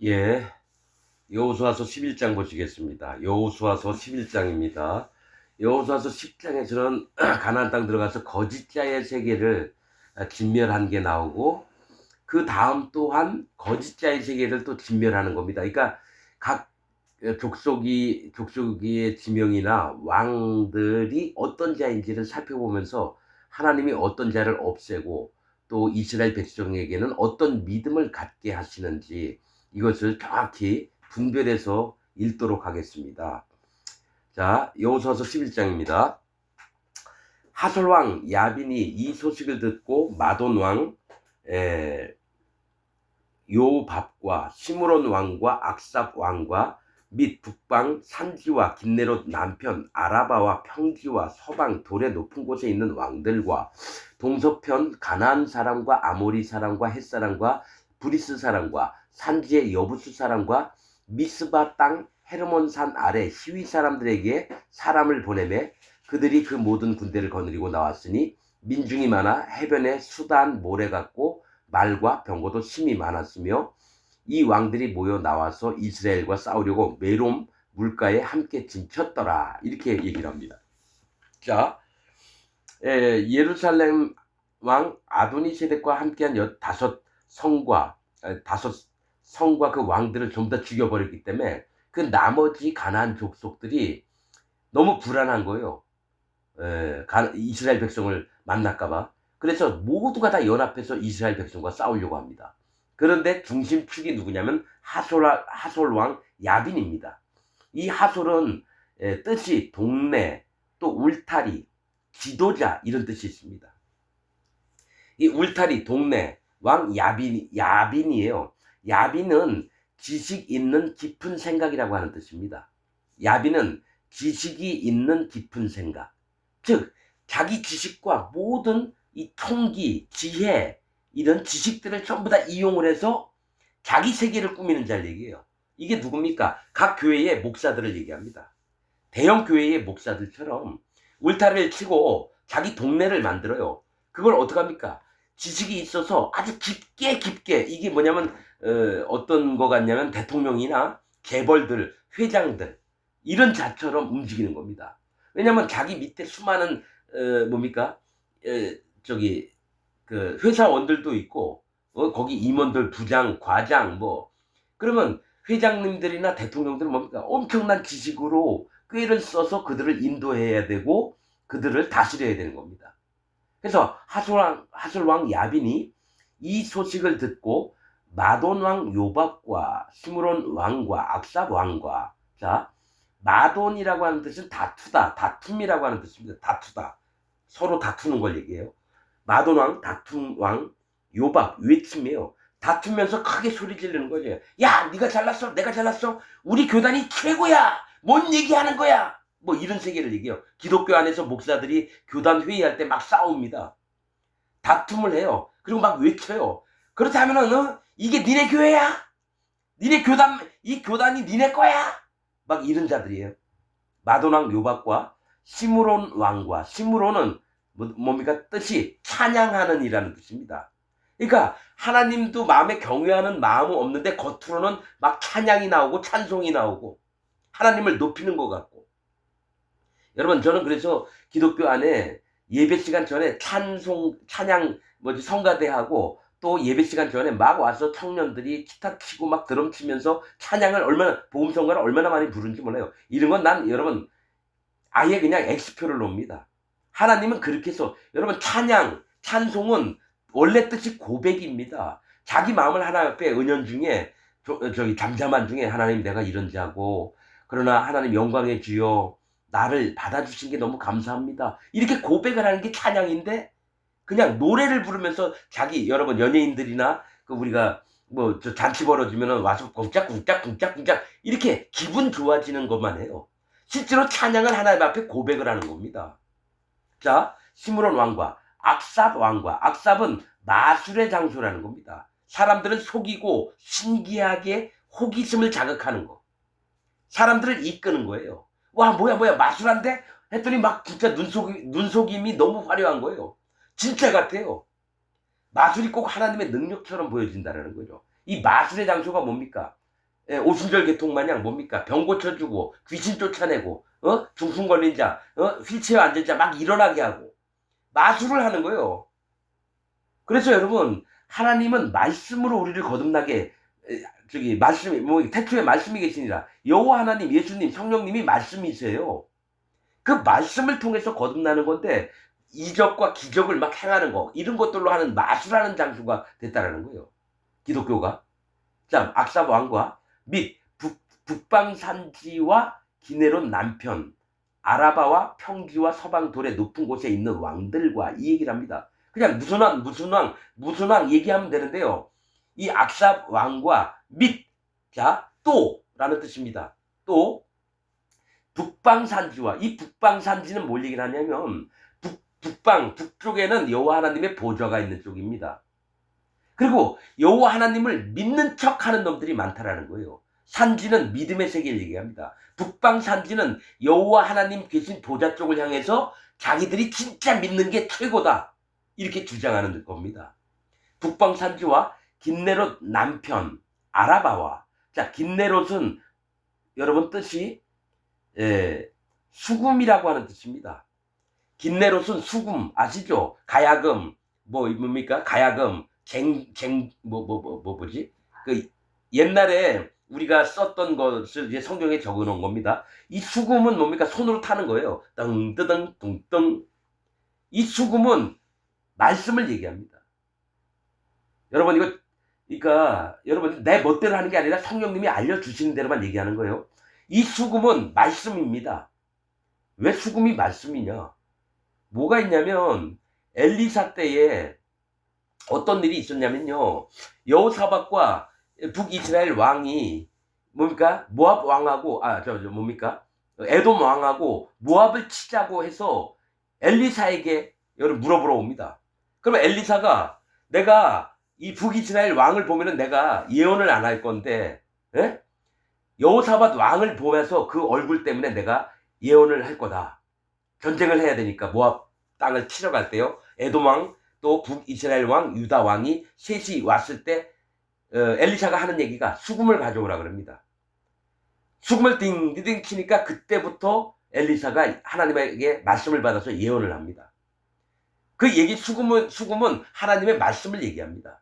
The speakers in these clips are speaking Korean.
예, 여호수아서 11장 보시겠습니다. 여호수아서 11장입니다. 여호수아서 10장에서는 가나안 땅 들어가서 거짓 자의 세계를 진멸한 게 나오고, 그 다음 또한 거짓 자의 세계를 또 진멸하는 겁니다. 그러니까 각 족속의 지명이나 왕들이 어떤 자인지를 살펴보면서 하나님이 어떤 자를 없애고 또 이스라엘 백성에게는 어떤 믿음을 갖게 하시는지, 이것을 정확히 분별해서 읽도록 하겠습니다. 자, 여호수아서 11장입니다. 하솔 왕 야빈이 이 소식을 듣고 마돈 왕 요밥과 시므론 왕과 악삽 왕과 및 북방 산지와 긴네롯 남편 아라바와 평지와 서방 돌의 높은 곳에 있는 왕들과 동서편 가나안 사람과 아모리 사람과 헷 사람과 브리스 사람과 산지의 여부스 사람과 미스바 땅 헤르몬 산 아래 시위 사람들에게 사람을 보내매 그들이 그 모든 군대를 거느리고 나왔으니 민중이 많아 해변에 수단 모래 같고 말과 병거도 심히 많았으며 이 왕들이 모여 나와서 이스라엘과 싸우려고 메롬 물가에 함께 진쳤더라. 이렇게 얘기를 합니다. 자, 예루살렘 왕 아도니세덱과 함께한 다섯 성과 그 왕들을 전부 다 죽여버렸기 때문에 그 나머지 가나안 족속들이 너무 불안한 거예요. 이스라엘 백성을 만날까봐. 그래서 모두가 다 연합해서 이스라엘 백성과 싸우려고 합니다. 그런데 중심축이 누구냐면 하솔 왕 야빈입니다. 이 하솔은 뜻이 동네, 또 울타리, 지도자 이런 뜻이 있습니다. 이 울타리, 동네 왕 야빈이에요. 야빈은 지식 있는 깊은 생각이라고 하는 뜻입니다. 야빈은 지식이 있는 깊은 생각. 즉 자기 지식과 모든 이 통기, 지혜 이런 지식들을 전부 다 이용을 해서 자기 세계를 꾸미는 자를 얘기해요. 이게 누굽니까? 각 교회의 목사들을 얘기합니다. 대형 교회의 목사들처럼 울타리를 치고 자기 동네를 만들어요. 그걸 어떻게 합니까? 지식이 있어서 아주 깊게 이게 뭐냐면 어떤 거 같냐면 대통령이나 재벌들, 회장들 이런 자처럼 움직이는 겁니다. 왜냐하면 자기 밑에 수많은 뭡니까? 저기 그 회사원들도 있고 거기 임원들, 부장, 과장 뭐 그러면 회장님들이나 대통령들은 뭡니까? 엄청난 지식으로 꾀를 써서 그들을 인도해야 되고 그들을 다스려야 되는 겁니다. 그래서 하솔왕 야빈이 이 소식을 듣고 마돈 왕 요밥과 시므론 왕과 악삽 왕과 자 마돈이라고 하는 뜻은 다투다, 다툼이라고 하는 뜻입니다. 다투다. 서로 다투는 걸 얘기해요. 마돈 왕, 다툼 왕, 요밥, 외침이에요. 다투면서 크게 소리 지르는 거죠. 야, 네가 잘났어, 내가 잘났어. 우리 교단이 최고야. 뭔 얘기하는 거야? 뭐 이런 세계를 얘기해요. 기독교 안에서 목사들이 교단 회의할 때 막 싸웁니다. 다툼을 해요. 그리고 막 외쳐요. 그렇다면은 이게 니네 교회야? 니네 교단, 이 교단이 니네 거야? 막 이런 자들이에요. 마돈왕 요박과 시므론 왕과 시므론은 뭡니까? 뜻이 찬양하는 이라는 뜻입니다. 그러니까 하나님도 마음에 경외하는 마음은 없는데 겉으로는 막 찬양이 나오고 찬송이 나오고 하나님을 높이는 것 같고. 여러분 저는 그래서 기독교 안에 예배 시간 전에 찬양 성가대하고 또 예배 시간 전에 막 와서 청년들이 기타 치고 막 드럼 치면서 찬양을 얼마나 복음성가를 얼마나 많이 부르는지 몰라요. 이런 건 난 여러분 아예 그냥 X표를 놓습니다. 하나님은 그렇게 해서 여러분 찬송은 원래 뜻이 고백입니다. 자기 마음을 하나님 앞에 은연중에 저기 잠잠한 중에 하나님 내가 이런 자고 그러나 하나님 영광의 주여 나를 받아주신 게 너무 감사합니다. 이렇게 고백을 하는 게 찬양인데 그냥 노래를 부르면서 자기 여러분 연예인들이나 그 우리가 뭐 저 잔치 벌어지면은 와서 쿵짝쿵짝 이렇게 기분 좋아지는 것만 해요. 실제로 찬양은 하나님 앞에 고백을 하는 겁니다. 자, 시므론 왕과 악삽 왕과 악삽은 마술의 장소라는 겁니다. 사람들을 속이고 신기하게 호기심을 자극하는 거. 사람들을 이끄는 거예요. 와 뭐야 마술한데? 했더니 막 진짜 눈속임이 너무 화려한 거예요. 진짜 같아요. 마술이 꼭 하나님의 능력처럼 보여진다는 거죠. 이 마술의 장소가 뭡니까? 오순절 개통 마냥 뭡니까? 병 고쳐주고 귀신 쫓아내고 중풍 걸린 자, 휠체어 앉은 자 막 일어나게 하고 마술을 하는 거예요. 그래서 여러분 하나님은 말씀으로 우리를 거듭나게 말씀이 태초에 말씀이 계시니라. 여호와 하나님, 예수님, 성령님이 말씀이세요. 그 말씀을 통해서 거듭나는 건데 이적과 기적을 막 행하는 거 이런 것들로 하는 마술하는 장수가 됐다라는 거예요. 기독교가. 자, 악삽 왕과 및 북방산지와 기네론 남편 아라바와 평지와 서방 돌의 높은 곳에 있는 왕들과 이 얘기를 합니다. 그냥 무슨 왕 얘기하면 되는데요. 이 악삽 왕과 및, 자, 또라는 뜻입니다. 또 북방산지와 이 북방산지는 뭘 얘기를 하냐면 북쪽에는 여호와 하나님의 보좌가 있는 쪽입니다. 그리고 여호와 하나님을 믿는 척하는 놈들이 많다라는 거예요. 산지는 믿음의 세계를 얘기합니다. 북방 산지는 여호와 하나님 계신 보좌 쪽을 향해서 자기들이 진짜 믿는 게 최고다 이렇게 주장하는 겁니다. 북방 산지와 긴네롯 남편 아라바와, 자, 긴네롯은 여러분 뜻이 수금이라고 하는 뜻입니다. 긴네롯은 수금 아시죠? 가야금 뭡니까? 가야금 뭐지? 그 옛날에 우리가 썼던 것을 이제 성경에 적어 놓은 겁니다. 이 수금은 뭡니까? 손으로 타는 거예요. 덩뜨덩 둥덩. 이 수금은 말씀을 얘기합니다. 여러분 그러니까 여러분 내 멋대로 하는 게 아니라 성령님이 알려주시는 대로만 얘기하는 거예요. 이 수금은 말씀입니다. 왜 수금이 말씀이냐? 뭐가 있냐면 엘리사 때에 어떤 일이 있었냐면요. 여호사밧과 북이스라엘 왕이 뭡니까? 모압 왕하고 뭡니까? 에돔 왕하고 모압을 치자고 해서 엘리사에게 여러분 물어보러 옵니다. 그러면 엘리사가 내가 이 북이스라엘 왕을 보면은 내가 예언을 안 할 건데 여호사밧 왕을 보면서 그 얼굴 때문에 내가 예언을 할 거다. 전쟁을 해야 되니까 모압 땅을 치러 갈 때요. 에돔 왕 또 북이스라엘 왕 유다 왕이 셋이 왔을 때 엘리사가 하는 얘기가 수금을 가져오라 그럽니다. 수금을 띵띵 치니까 그때부터 엘리사가 하나님에게 말씀을 받아서 예언을 합니다. 그 얘기 수금은 하나님의 말씀을 얘기합니다.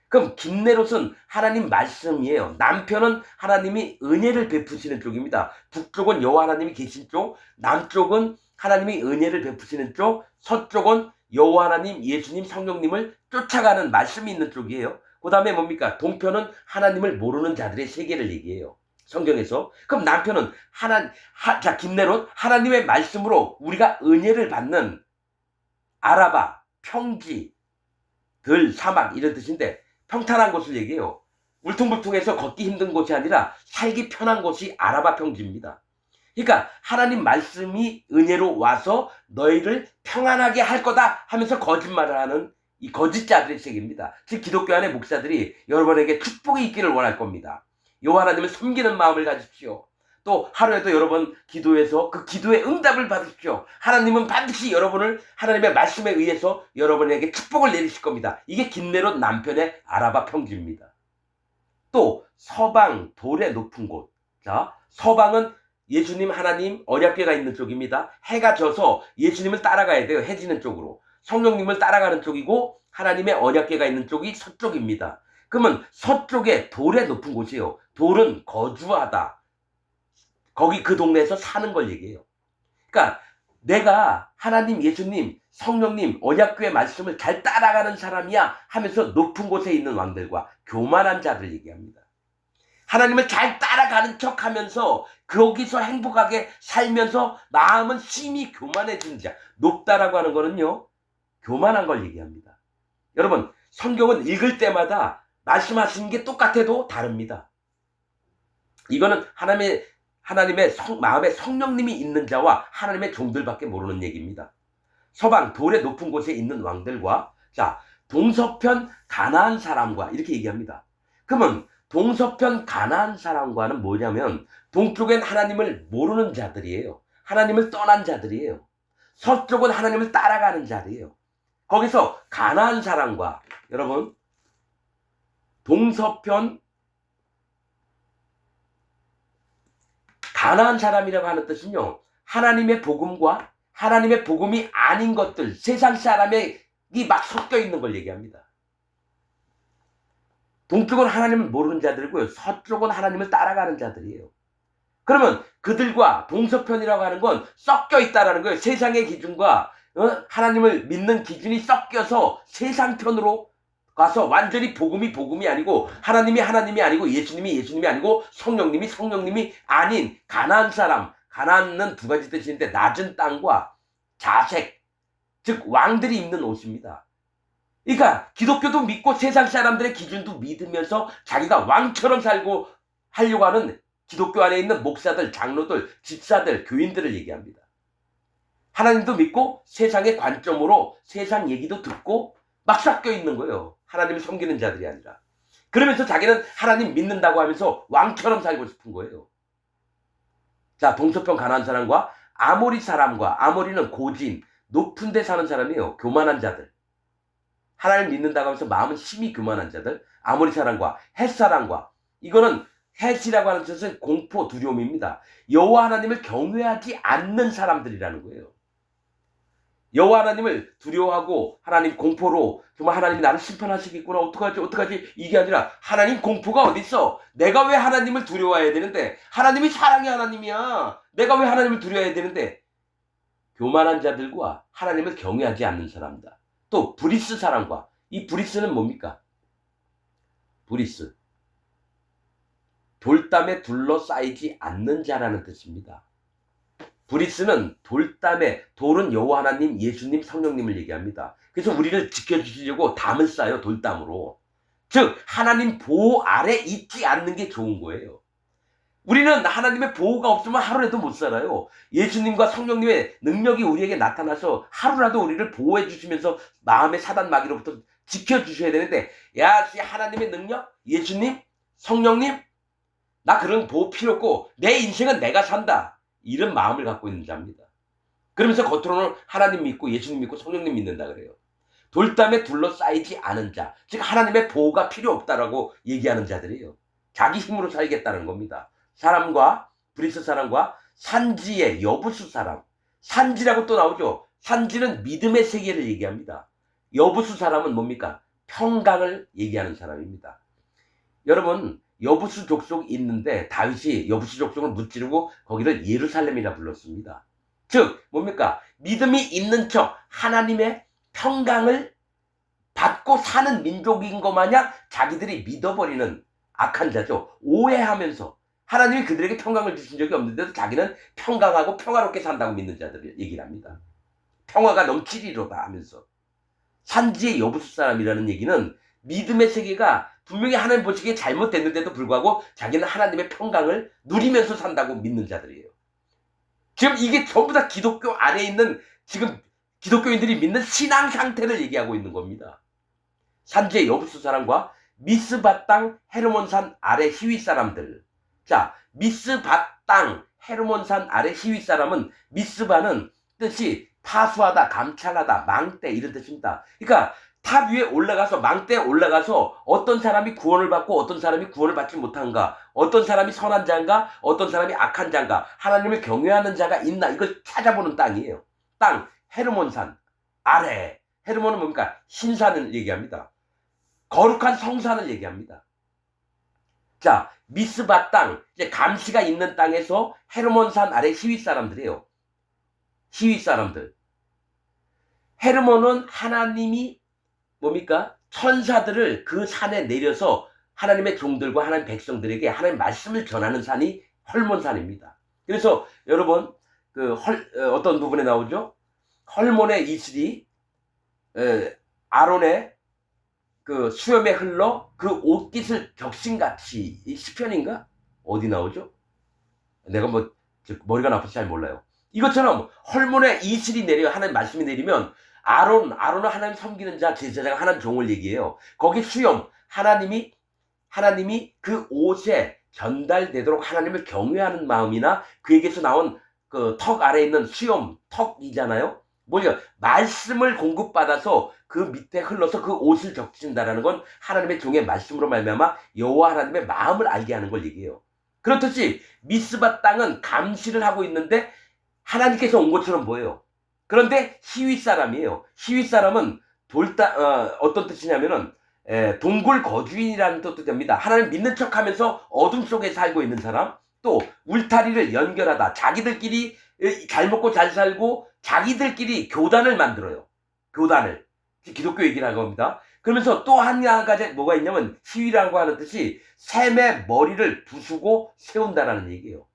그럼 긴네롯은 하나님 말씀이에요. 남편은 하나님이 은혜를 베푸시는 쪽입니다. 북쪽은 여호와 하나님이 계신 쪽, 남쪽은 하나님이 은혜를 베푸시는 쪽, 서쪽은 여호와 하나님, 예수님, 성령님을 쫓아가는 말씀이 있는 쪽이에요. 그 다음에 뭡니까? 동편은 하나님을 모르는 자들의 세계를 얘기해요. 성경에서. 그럼 남편은 긴네롯 하나님의 말씀으로 우리가 은혜를 받는 아라바, 평지, 들, 사막 이런 뜻인데 평탄한 곳을 얘기해요. 울퉁불퉁해서 걷기 힘든 곳이 아니라 살기 편한 곳이 아라바 평지입니다. 그러니까 하나님 말씀이 은혜로 와서 너희를 평안하게 할 거다 하면서 거짓말을 하는 이 거짓자들의 세계입니다. 즉 기독교 안의 목사들이 여러분에게 축복이 있기를 원할 겁니다. 여호와 하나님을 섬기는 마음을 가지십시오. 또 하루에도 여러 번 기도해서 그 기도의 응답을 받으십시오. 하나님은 반드시 여러분을 하나님의 말씀에 의해서 여러분에게 축복을 내리실 겁니다. 이게 긴네롯 남편의 아라바 평지입니다. 또 서방 돌의 높은 곳. 자, 서방은 예수님 하나님 언약궤가 있는 쪽입니다. 해가 져서 예수님을 따라가야 돼요. 해 지는 쪽으로. 성령님을 따라가는 쪽이고 하나님의 언약궤가 있는 쪽이 서쪽입니다. 그러면 서쪽에 돌의 높은 곳이에요. 돌은 거주하다. 거기 그 동네에서 사는 걸 얘기해요. 그러니까 내가 하나님, 예수님, 성령님, 언약궤의 말씀을 잘 따라가는 사람이야 하면서 높은 곳에 있는 왕들과 교만한 자들 얘기합니다. 하나님을 잘 따라가는 척 하면서 거기서 행복하게 살면서 마음은 심히 교만해지는 자. 높다라고 하는 거는요, 교만한 걸 얘기합니다. 여러분, 성경은 읽을 때마다 말씀하시는 게 똑같아도 다릅니다. 이거는 하나님의 마음에 성령님이 있는 자와 하나님의 종들밖에 모르는 얘기입니다. 서방 돌의 높은 곳에 있는 왕들과 자 동서편 가나안 사람과 이렇게 얘기합니다. 그러면 동서편 가나안 사람과는 뭐냐면 동쪽엔 하나님을 모르는 자들이에요. 하나님을 떠난 자들이에요. 서쪽은 하나님을 따라가는 자들이에요. 거기서 가나안 사람과 여러분 동서편 가나안 사람이라고 하는 뜻은요, 하나님의 복음과 하나님의 복음이 아닌 것들, 세상 사람이 막 섞여 있는 걸 얘기합니다. 동쪽은 하나님을 모르는 자들이고요, 서쪽은 하나님을 따라가는 자들이에요. 그러면 그들과 동서편이라고 하는 건 섞여 있다라는 거예요. 세상의 기준과 하나님을 믿는 기준이 섞여서 세상 편으로 가서 완전히 복음이 아니고, 하나님이 아니고, 예수님이 아니고, 성령님이 아닌 가나안 사람. 가나안은 두 가지 뜻인데, 낮은 땅과 자색, 즉 왕들이 입는 옷입니다. 그러니까 기독교도 믿고 세상 사람들의 기준도 믿으면서 자기가 왕처럼 살고 하려고 하는 기독교 안에 있는 목사들, 장로들, 집사들, 교인들을 얘기합니다. 하나님도 믿고 세상의 관점으로 세상 얘기도 듣고 막 섞여 있는 거예요. 하나님을 섬기는 자들이 아니라. 그러면서 자기는 하나님 믿는다고 하면서 왕처럼 살고 싶은 거예요. 자, 동서편 가나안 사람과 아모리 사람과, 아모리는 고진, 높은 데 사는 사람이에요. 교만한 자들. 하나님 믿는다고 하면서 마음은 심히 교만한 자들. 아모리 사람과 헷 사람과, 이거는 헷이라고 하는 뜻은 공포, 두려움입니다. 여호와 하나님을 경외하지 않는 사람들이라는 거예요. 여호와 하나님을 두려워하고 하나님 공포로 정말 하나님이 나를 심판하시겠구나, 어떡하지 이게 아니라, 하나님 공포가 어딨어? 내가 왜 하나님을 두려워해야 되는데? 하나님이 사랑의 하나님이야. 내가 왜 하나님을 두려워해야 되는데? 교만한 자들과 하나님을 경외하지 않는 사람이다. 또 브리스 사람과, 이 브리스는 뭡니까? 브리스, 돌담에 둘러싸이지 않는 자라는 뜻입니다. 브리스는 돌담에, 돌은 여호와 하나님, 예수님, 성령님을 얘기합니다. 그래서 우리를 지켜주시려고 담을 쌓아요, 돌담으로. 즉 하나님 보호 아래 있지 않는 게 좋은 거예요. 우리는 하나님의 보호가 없으면 하루라도 못 살아요. 예수님과 성령님의 능력이 우리에게 나타나서 하루라도 우리를 보호해 주시면서 마음의 사단 마귀로부터 지켜주셔야 되는데, 야, 하나님의 능력, 예수님, 성령님, 나 그런 보호 필요 없고 내 인생은 내가 산다, 이런 마음을 갖고 있는 자입니다. 그러면서 겉으로는 하나님 믿고 예수님 믿고 성령님 믿는다 그래요. 돌담에 둘러싸이지 않은 자, 즉 하나님의 보호가 필요 없다라고 얘기하는 자들이에요. 자기 힘으로 살겠다는 겁니다. 사람과, 브리스 사람과 산지의 여부수 사람. 산지라고 또 나오죠. 산지는 믿음의 세계를 얘기합니다. 여부수 사람은 뭡니까? 평강을 얘기하는 사람입니다. 여러분, 여부수 족속이 있는데 다윗이 여부수 족속을 무찌르고 거기를 예루살렘이라 불렀습니다. 즉 뭡니까? 믿음이 있는 척 하나님의 평강을 받고 사는 민족인 것 마냥 자기들이 믿어버리는 악한 자죠. 오해하면서 하나님이 그들에게 평강을 주신 적이 없는데도 자기는 평강하고 평화롭게 산다고 믿는 자들을 얘기를 합니다. 평화가 넘치리로다 하면서. 산지의 여부수 사람이라는 얘기는 믿음의 세계가 분명히 하나님 보시기에 잘못됐는데도 불구하고 자기는 하나님의 평강을 누리면서 산다고 믿는 자들이에요. 지금 이게 전부 다 기독교 안에 있는, 지금 기독교인들이 믿는 신앙 상태를 얘기하고 있는 겁니다. 산지의 여부수 사람과 미스바 땅 헤르몬산 아래 히윗 사람들. 자, 미스바 땅 헤르몬산 아래 히윗 사람은, 미스바는 뜻이 파수하다, 감찰하다, 망대, 이런 뜻입니다. 그러니까 탑 위에 올라가서, 망대에 올라가서 어떤 사람이 구원을 받고 어떤 사람이 구원을 받지 못한가, 어떤 사람이 선한 자인가, 어떤 사람이 악한 자인가, 하나님을 경외하는 자가 있나, 이걸 찾아보는 땅이에요. 땅, 헤르몬산 아래. 헤르몬은 뭡니까? 신산을 얘기합니다. 거룩한 성산을 얘기합니다. 자, 미스바 땅, 이제 감시가 있는 땅에서 헤르몬산 아래 히윗 사람들이에요. 히윗 사람들. 헤르몬은 하나님이 뭡니까? 천사들을 그 산에 내려서 하나님의 종들과 하나님 백성들에게 하나님 말씀을 전하는 산이 헐몬산입니다. 그래서 여러분, 어떤 부분에 나오죠? 헐몬의 이슬이 아론의 그 수염에 흘러 그 옷깃을 격신같이, 이 시편인가? 어디 나오죠? 내가 머리가 나빠서 잘 몰라요. 이것처럼 헐몬의 이슬이 내려, 하나님 말씀이 내리면 아론은 하나님 섬기는 자, 제사장가, 하나님 종을 얘기해요. 거기 수염, 하나님이 그 옷에 전달되도록 하나님을 경외하는 마음이나, 그에게서 나온 그 턱 아래에 있는 수염, 턱이잖아요. 뭐냐, 말씀을 공급받아서 그 밑에 흘러서 그 옷을 적신다라는 건 하나님의 종의 말씀으로 말미암아 여호와 하나님의 마음을 알게 하는 걸 얘기해요. 그렇듯이 미스바 땅은 감시를 하고 있는데 하나님께서 온 것처럼 보여요. 그런데 히윗 사람이에요. 히윗 사람은 어떤 뜻이냐면은 동굴 거주인이라는 뜻도 됩니다. 하나님 믿는 척하면서 어둠 속에 살고 있는 사람, 또 울타리를 연결하다, 자기들끼리 잘 먹고 잘 살고 자기들끼리 교단을 만들어요. 교단을. 기독교 얘기를 한 겁니다. 그러면서 또 한 가지 뭐가 있냐면 시위라고 하는 뜻이 샘의 머리를 부수고 세운다라는 얘기예요.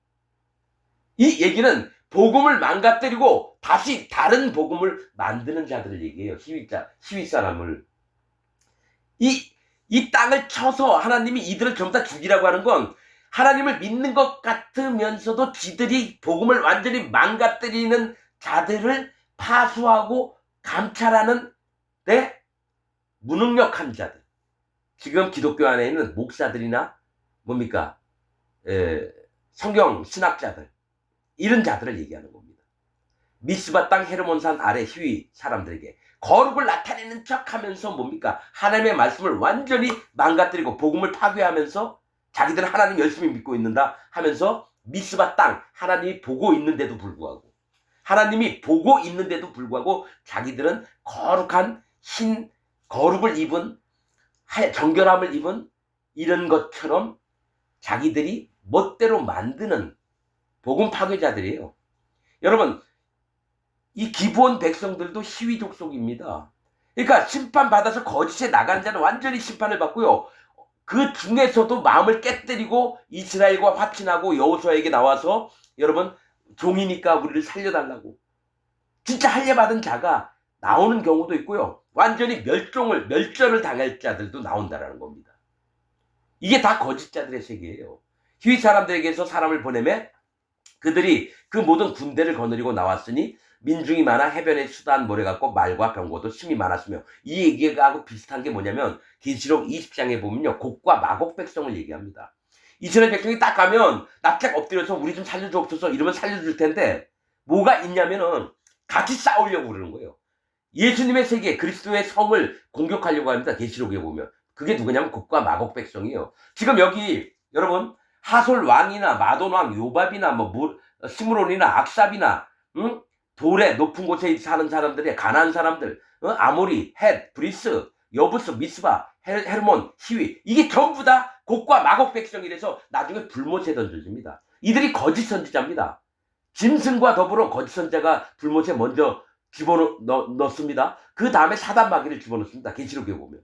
이 얘기는 복음을 망가뜨리고 다시 다른 복음을 만드는 자들을 얘기해요. 시위 사람을. 이 땅을 쳐서 하나님이 이들을 전부 다 죽이라고 하는 건 하나님을 믿는 것 같으면서도 지들이 복음을 완전히 망가뜨리는 자들을 파수하고 감찰하는 무능력한 자들. 지금 기독교 안에 있는 목사들이나 뭡니까? 성경 신학자들. 이런 자들을 얘기하는 겁니다. 미스바 땅 헤르몬산 아래 히위 사람들에게 거룩을 나타내는 척하면서 뭡니까? 하나님의 말씀을 완전히 망가뜨리고 복음을 파괴하면서 자기들은 하나님 열심히 믿고 있는다 하면서 미스바 땅 하나님이 보고 있는데도 불구하고 자기들은 거룩한 거룩을 입은 정결함을 입은 이런 것처럼 자기들이 멋대로 만드는 복음 파괴자들이에요. 여러분, 이 기브온 백성들도 시위 족속입니다. 그러니까 심판받아서 거짓에 나간 자는 완전히 심판을 받고요. 그 중에서도 마음을 깨뜨리고 이스라엘과 화친하고 여호수아에게 나와서 여러분 종이니까 우리를 살려달라고 진짜 할례받은 자가 나오는 경우도 있고요. 완전히 멸절을 당할 자들도 나온다라는 겁니다. 이게 다 거짓자들의 세계예요. 히윗 사람들에게서 사람을 보내매 그들이 그 모든 군대를 거느리고 나왔으니 민중이 많아 해변에 수단 모래 같고 말과 병거도 심히 많았으며 이 얘기하고 비슷한 게 뭐냐면 계시록 20장에 보면요. 곡과 마곡 백성을 얘기합니다. 이스라엘 백성이 딱 가면 납작 엎드려서 우리 좀 살려주옵소서 이러면 살려줄 텐데 뭐가 있냐면은 같이 싸우려고 그러는 거예요. 예수님의 세계 그리스도의 성을 공격하려고 합니다. 계시록에 보면. 그게 누구냐면 곡과 마곡 백성이에요. 지금 여기 여러분 하솔 왕이나 마돈 왕 요밥이나 스므론이나 악삽이나 돌에 높은 곳에 사는 사람들의 가난한 사람들, 아모리, 헷, 브리스, 여부스, 미스바, 헤르몬, 히위 이게 전부 다 곡과 마곡 백성이라서 나중에 불못에 던져집니다. 이들이 거짓 선지자입니다. 짐승과 더불어 거짓 선지자가 불못에 먼저 집어넣습니다. 그 다음에 사단마귀를 집어넣습니다. 계시록에 보면.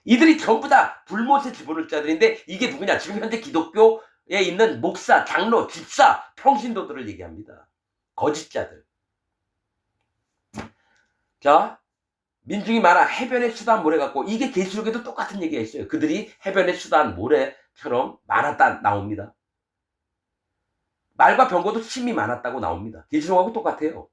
이들이 전부 다 불못에 집어넣을 자들인데 이게 누구냐? 지금 현재 기독교에 있는 목사, 장로, 집사, 평신도들을 얘기합니다. 거짓자들. 자, 민중이 많아 해변의 수단 모래 같고 이게 계시록에도 똑같은 얘기가 있어요. 그들이 해변의 수단 모래처럼 많았다 나옵니다. 말과 병거도 심히 많았다고 나옵니다. 계시록하고 똑같아요.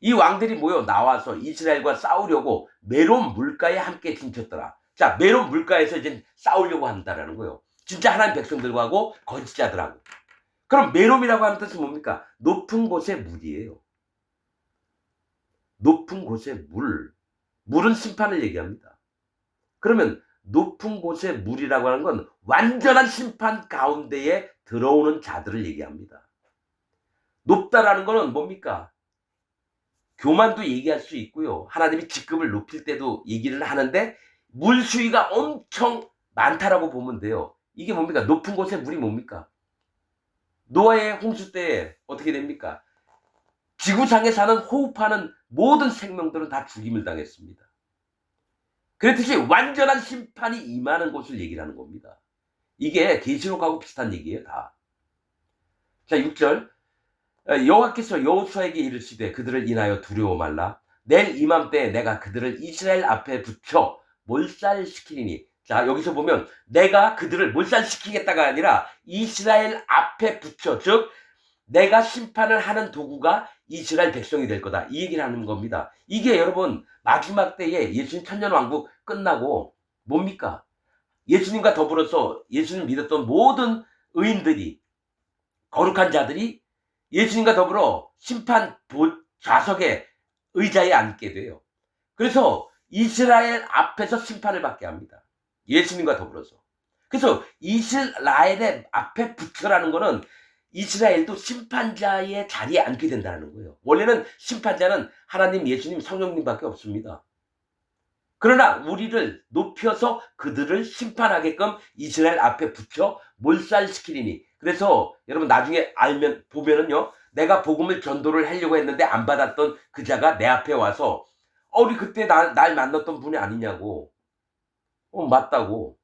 이 왕들이 모여 나와서 이스라엘과 싸우려고 메론 물가에 함께 진쳤더라. 자, 메론 물가에서 이제 싸우려고 한다라는 거예요. 진짜 하나님 백성들과 하고 거짓자들하고. 그럼 메론이라고 하는 뜻은 뭡니까? 높은 곳의 물이에요. 높은 곳의 물. 물은 심판을 얘기합니다. 그러면 높은 곳의 물이라고 하는 건 완전한 심판 가운데에 들어오는 자들을 얘기합니다. 높다라는 거는 뭡니까? 교만도 얘기할 수 있고요. 하나님이 직급을 높일 때도 얘기를 하는데 물 수위가 엄청 많다라고 보면 돼요. 이게 뭡니까? 높은 곳의 물이 뭡니까? 노아의 홍수 때 어떻게 됩니까? 지구상에 사는 호흡하는 모든 생명들은 다 죽임을 당했습니다. 그랬듯이 완전한 심판이 임하는 곳을 얘기를 하는 겁니다. 이게 계시록하고 비슷한 얘기예요. 다. 자, 6절 여호와께서 여호수아에게 이르시되 그들을 인하여 두려워 말라. 내일 이맘때에 내가 그들을 이스라엘 앞에 붙여 몰살시키리니. 자, 여기서 보면 내가 그들을 몰살시키겠다가 아니라 이스라엘 앞에 붙여, 즉 내가 심판을 하는 도구가 이스라엘 백성이 될 거다. 이 얘기를 하는 겁니다. 이게 여러분 마지막 때에 예수님 천년왕국 끝나고 뭡니까? 예수님과 더불어서 예수님 믿었던 모든 의인들이 거룩한 자들이 예수님과 더불어 심판 좌석에 의자에 앉게 돼요. 그래서 이스라엘 앞에서 심판을 받게 합니다. 예수님과 더불어서. 그래서 이스라엘의 앞에 붙여라는 거는 이스라엘도 심판자의 자리에 앉게 된다는 거예요. 원래는 심판자는 하나님, 예수님, 성령님밖에 없습니다. 그러나 우리를 높여서 그들을 심판하게끔 이스라엘 앞에 붙여 몰살시키리니. 그래서 여러분 나중에 알면 보면은요, 내가 복음을 전도를 하려고 했는데 안 받았던 그 자가 내 앞에 와서 우리 그때 날 만났던 분이 아니냐고. 맞다고.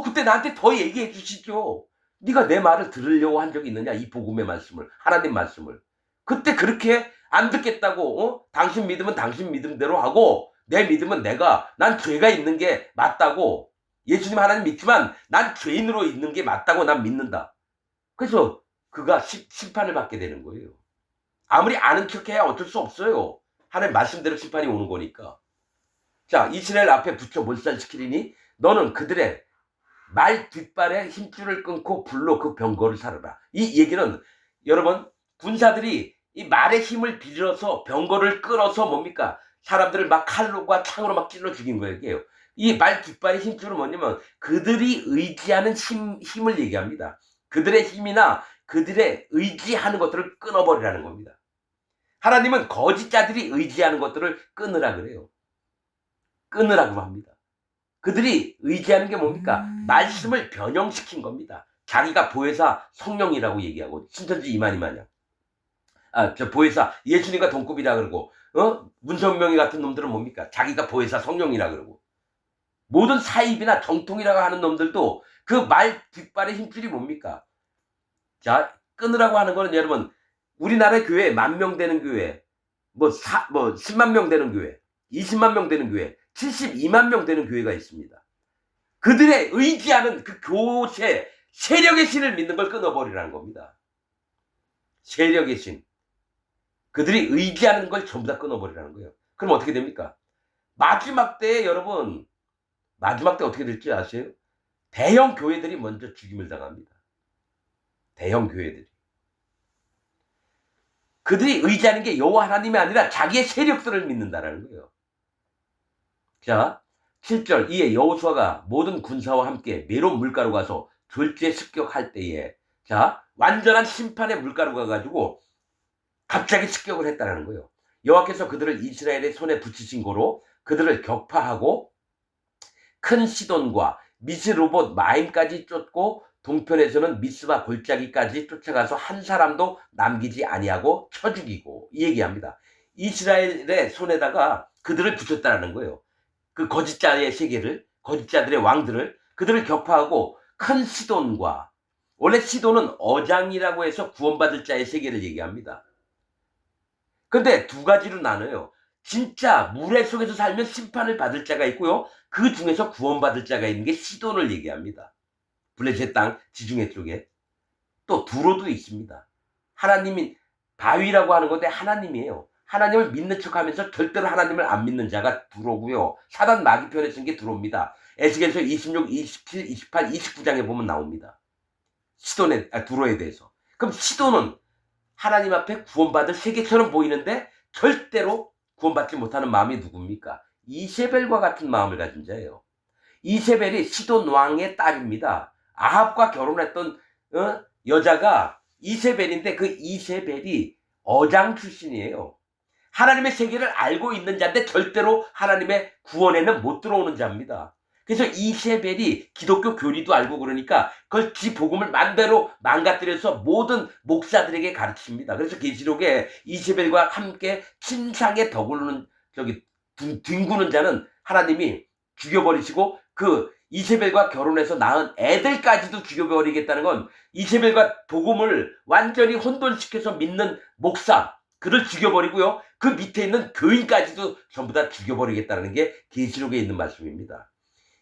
그때 나한테 더 얘기해 주시죠. 네가 내 말을 들으려고 한 적이 있느냐, 이 복음의 말씀을, 하나님 말씀을. 그때 그렇게 안 듣겠다고, 당신 믿으면 당신 믿음대로 하고 내 믿음은 난 죄가 있는 게 맞다고. 예수님 하나님 믿지만 난 죄인으로 있는 게 맞다고 난 믿는다. 그래서 그가 심판을 받게 되는 거예요. 아무리 아는 척해야 어쩔 수 없어요. 하나님 말씀대로 심판이 오는 거니까. 자, 이스라엘 앞에 붙여 몰살시키리니 너는 그들의 말 뒷발에 힘줄을 끊고 불로 그 병거를 사르라. 이 얘기는 여러분, 군사들이 이 말의 힘을 빌려서 병거를 끌어서 뭡니까? 사람들을 막 칼로과 창으로 막 찔러 죽인 거예요. 이 말 뒷발의 힘줄은 뭐냐면 그들이 의지하는 힘을 얘기합니다. 그들의 힘이나 그들의 의지하는 것들을 끊어버리라는 겁니다. 하나님은 거짓자들이 의지하는 것들을 끊으라 그래요. 끊으라고 합니다. 그들이 의지하는 게 뭡니까? 말씀을 변형시킨 겁니다. 자기가 보혜사 성령이라고 얘기하고 신천지 이만희 마냥. 저 보혜사 예수님과 동급이라 그러고 문선명이 같은 놈들은 뭡니까? 자기가 보혜사 성령이라 그러고. 모든 사입이나 정통이라고 하는 놈들도 그 말 뒷발의 힘줄이 뭡니까? 자, 끊으라고 하는 거는 여러분, 우리나라의 교회 10,000명 되는 교회, 10만 명 되는 교회, 20만 명 되는 교회, 72만 명 되는 교회가 있습니다. 그들의 의지하는 그 교세, 세력의 신을 믿는 걸 끊어버리라는 겁니다. 세력의 신. 그들이 의지하는 걸 전부 다 끊어버리라는 거예요. 그럼 어떻게 됩니까? 마지막 때에 여러분, 마지막 때 어떻게 될지 아세요? 대형 교회들이 먼저 죽임을 당합니다. 대형 교회들이. 그들이 의지하는 게 여호와 하나님이 아니라 자기의 세력들을 믿는다라는 거예요. 자, 7절 이에 여호수아가 모든 군사와 함께 메론 물가로 가서 졸지에 습격할 때에 완전한 심판의 물가로 가가지고 갑자기 습격을 했다는 거예요. 여호와께서 그들을 이스라엘의 손에 붙이신 거로 그들을 격파하고 큰 시돈과 미스로봇 마임까지 쫓고 동편에서는 미스바 골짜기까지 쫓아가서 한 사람도 남기지 아니하고 쳐 죽이고, 이 얘기합니다. 이스라엘의 손에다가 그들을 붙였다는 거예요. 그 거짓자의 세계를, 거짓자들의 왕들을, 그들을 격파하고 큰 시돈과, 원래 시돈은 어장이라고 해서 구원받을 자의 세계를 얘기합니다. 근데 두 가지로 나눠요. 진짜 물의 속에서 살면 심판을 받을 자가 있고요, 그 중에서 구원받을 자가 있는 게 시돈을 얘기합니다. 블레셋 땅 지중해 쪽에. 또 두로도 있습니다. 하나님이 바위라고 하는 건데 하나님이에요. 하나님을 믿는 척하면서 절대로 하나님을 안 믿는 자가 두로고요. 사단 마귀 편에 쓴 게 두로입니다. 에스겔서 26, 27, 28, 29장에 보면 나옵니다. 두로에 대해서. 그럼 시도는 하나님 앞에 구원받을 세계처럼 보이는데 절대로 구원받지 못하는 마음이 누굽니까? 이세벨과 같은 마음을 가진 자예요. 이세벨이 시돈 왕의 딸입니다. 아합과 결혼했던 여자가 이세벨인데 그 이세벨이 어장 출신이에요. 하나님의 세계를 알고 있는 자인데 절대로 하나님의 구원에는 못 들어오는 자입니다. 그래서 이세벨이 기독교 교리도 알고 그러니까 그걸 지 복음을 맘대로 망가뜨려서 모든 목사들에게 가르칩니다. 그래서 계시록에 이세벨과 함께 침상에 더구르는 뒹구는 자는 하나님이 죽여버리시고 그 이세벨과 결혼해서 낳은 애들까지도 죽여버리겠다는 건 이세벨과 복음을 완전히 혼돈시켜서 믿는 목사, 그를 죽여버리고요, 그 밑에 있는 교인까지도 전부 다 죽여버리겠다는 게 계시록에 있는 말씀입니다.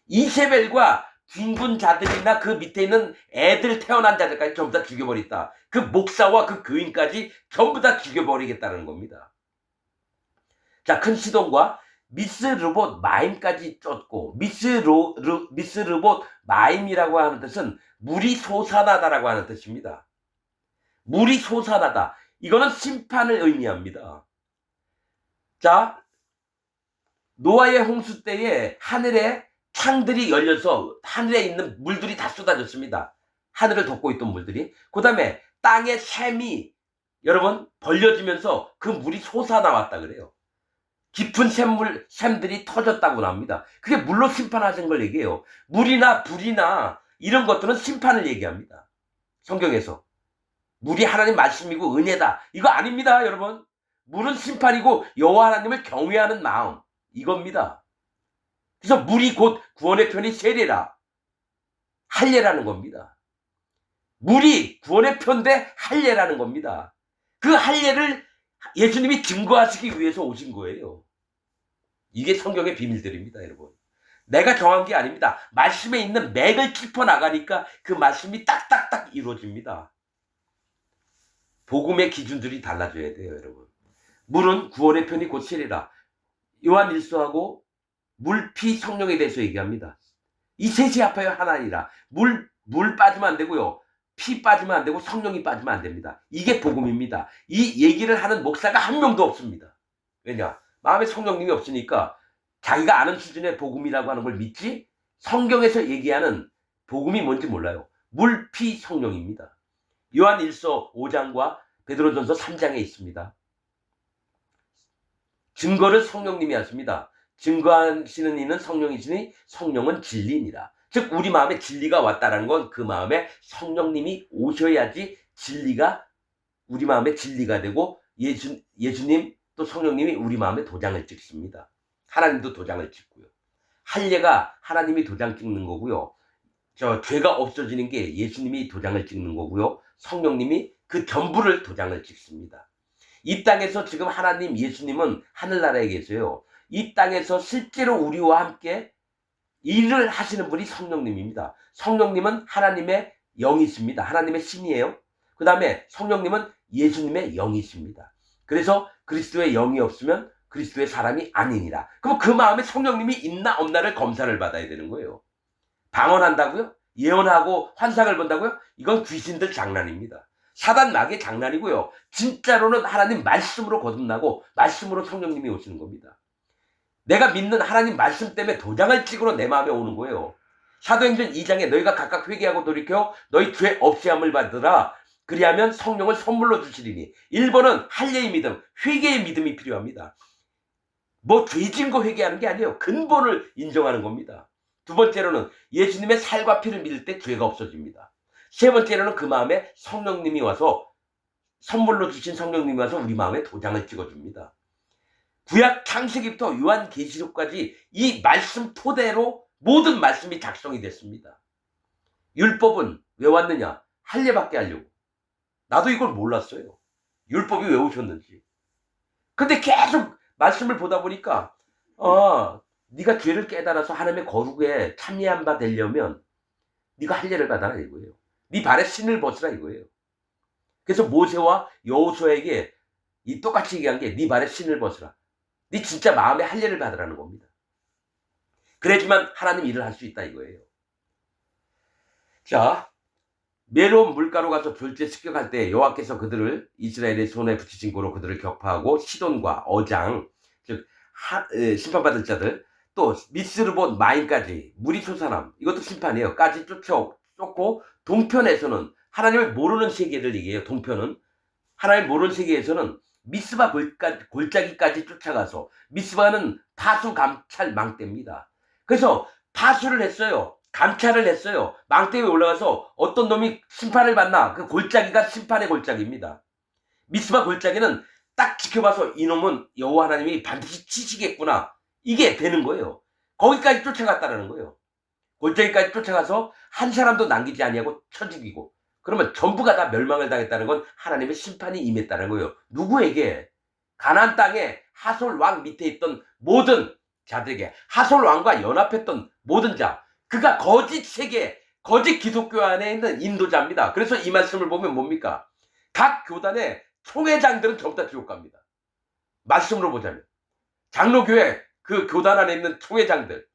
이세벨과 뒹군 자들이나 그 밑에 있는 애들 태어난 자들까지 전부 다 죽여버리겠다. 그 목사와 그 교인까지 전부 다 죽여버리겠다는 겁니다. 자, 큰 시돈과 미스르봇 마임까지 쫓고, 미스르봇 마임이라고 하는 뜻은 물이 솟아나다라고 하는 뜻입니다. 물이 솟아나다. 이거는 심판을 의미합니다. 자, 노아의 홍수 때에 하늘에 창들이 열려서 하늘에 있는 물들이 다 쏟아졌습니다. 하늘을 덮고 있던 물들이. 그 다음에 땅의 샘이 여러분 벌려지면서 그 물이 솟아나왔다 그래요. 깊은 샘들이 터졌다고 나옵니다. 그게 물로 심판하신 걸 얘기해요. 물이나 불이나 이런 것들은 심판을 얘기합니다. 성경에서. 물이 하나님 말씀이고 은혜다. 이거 아닙니다, 여러분. 물은 심판이고 여호와 하나님을 경외하는 마음. 이겁니다. 그래서 물이 곧 구원의 편이 세례라. 할례라는 겁니다. 물이 구원의 편대 할례라는 겁니다. 그 할례를 예수님이 증거하시기 위해서 오신 거예요. 이게 성경의 비밀들입니다, 여러분. 내가 정한 게 아닙니다. 말씀에 있는 맥을 짚어나가니까 그 말씀이 딱딱딱 이루어집니다. 복음의 기준들이 달라져야 돼요, 여러분. 물은 구원의 편이 곧 세례라. 요한 1서하고 물, 피, 성령에 대해서 얘기합니다. 이 셋이 합하여 하나니라. 물 빠지면 안 되고요. 피 빠지면 안 되고 성령이 빠지면 안 됩니다. 이게 복음입니다. 이 얘기를 하는 목사가 한 명도 없습니다. 왜냐? 마음에 성령님이 없으니까 자기가 아는 수준의 복음이라고 하는 걸 믿지 성경에서 얘기하는 복음이 뭔지 몰라요. 물, 피, 성령입니다. 요한 1서 5장과 베드로전서 3장에 있습니다. 증거를 성령님이 하십니다. 증거하시는 이는 성령이시니 성령은 진리니라. 즉 우리 마음에 진리가 왔다는 건 그 마음에 성령님이 오셔야지 진리가 우리 마음에 진리가 되고 예수님 또 성령님이 우리 마음에 도장을 찍습니다. 하나님도 도장을 찍고요. 할례가 하나님이 도장 찍는 거고요. 죄가 없어지는 게 예수님이 도장을 찍는 거고요. 성령님이 그 전부를 도장을 찍습니다. 이 땅에서 지금 하나님 예수님은 하늘나라에 계세요. 이 땅에서 실제로 우리와 함께 일을 하시는 분이 성령님입니다. 성령님은 하나님의 영이십니다. 하나님의 신이에요. 그 다음에 성령님은 예수님의 영이십니다. 그래서 그리스도의 영이 없으면 그리스도의 사람이 아니니라. 그럼 그 마음에 성령님이 있나 없나를 검사를 받아야 되는 거예요. 방언한다고요? 예언하고 환상을 본다고요? 이건 귀신들 장난입니다. 사단 마귀의 장난이고요. 진짜로는 하나님 말씀으로 거듭나고 말씀으로 성령님이 오시는 겁니다. 내가 믿는 하나님 말씀 때문에 도장을 찍으러 내 마음에 오는 거예요. 사도행전 2장에 너희가 각각 회개하고 돌이켜 너희 죄 없이함을 받으라. 그리하면 성령을 선물로 주시리니. 1번은 할례의 믿음, 회개의 믿음이 필요합니다. 뭐 죄진 거 회개하는 게 아니에요. 근본을 인정하는 겁니다. 두 번째로는 예수님의 살과 피를 믿을 때 죄가 없어집니다. 세 번째로는 그 마음에 성령님이 와서 선물로 주신 성령님이 와서 우리 마음에 도장을 찍어줍니다. 구약 창세기부터 요한계시록까지 이 말씀 토대로 모든 말씀이 작성이 됐습니다. 율법은 왜 왔느냐? 할례받게 하려고. 나도 이걸 몰랐어요. 율법이 왜 오셨는지. 근데 계속 말씀을 보다 보니까 네가 죄를 깨달아서 하나님의 거룩에 참여한 바 되려면 네가 할례를 받아라 이거예요. 네 발에 신을 벗으라 이거예요. 그래서 모세와 여호수아에게 이 똑같이 얘기한 게 네 발에 신을 벗으라. 네 진짜 마음에 할례를 받으라는 겁니다. 그래야지만 하나님 일을 할 수 있다 이거예요. 자, 메론 물가로 가서 졸지에 습격할 때 여호와께서 그들을 이스라엘의 손에 붙이신 고로 그들을 격파하고 시돈과 어장 즉 심판받을 자들 또 미스르봇 마인까지 물이 솟아남 이것도 심판이에요. 까지 쫓고 동편에서는 하나님을 모르는 세계를 얘기해요. 동편은 하나님을 모르는 세계에서는 미스바 골짜기까지 쫓아가서 미스바는 파수 감찰 망대입니다. 그래서 파수를 했어요. 감찰을 했어요. 망대 위에 올라가서 어떤 놈이 심판을 받나 그 골짜기가 심판의 골짜기입니다. 미스바 골짜기는 딱 지켜봐서 이놈은 여호와 하나님이 반드시 치시겠구나 이게 되는 거예요. 거기까지 쫓아갔다는 거예요. 골짜기까지 쫓아가서 한 사람도 남기지 아니하고 쳐 죽이고 그러면 전부가 다 멸망을 당했다는 건 하나님의 심판이 임했다는 거예요. 누구에게? 가나안 땅에 하솔 왕 밑에 있던 모든 자들에게 하솔 왕과 연합했던 모든 자 그가 거짓 세계 거짓 기독교 안에 있는 인도자입니다. 그래서 이 말씀을 보면 뭡니까? 각 교단의 총회장들은 전부 다 지옥 갑니다. 말씀으로 보자면 장로교회 그 교단 안에 있는 총회장들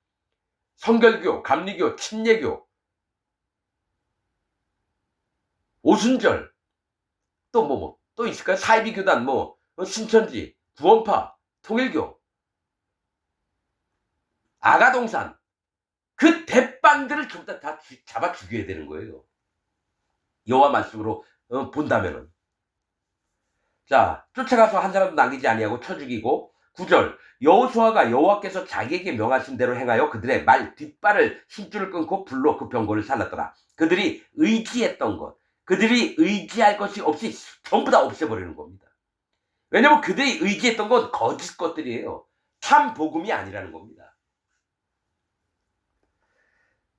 성결교, 감리교, 침례교 오순절 또 또 있을까요? 사이비교단 신천지, 구원파, 통일교, 아가동산 그 대빵들을 전부 다 잡아 죽여야 되는 거예요. 여호와 말씀으로 본다면은. 자, 쫓아가서 한 사람도 남기지 아니하고 쳐 죽이고 9절 여호수아가 여호와께서 자기에게 명하신 대로 행하여 그들의 말 뒷발을 힘줄을 끊고 불로 그 병거를 살랐더라. 그들이 의지했던 것, 그들이 의지할 것이 없이 전부 다 없애버리는 겁니다. 왜냐면 그들이 의지했던 건 거짓 것들이에요. 참 복음이 아니라는 겁니다.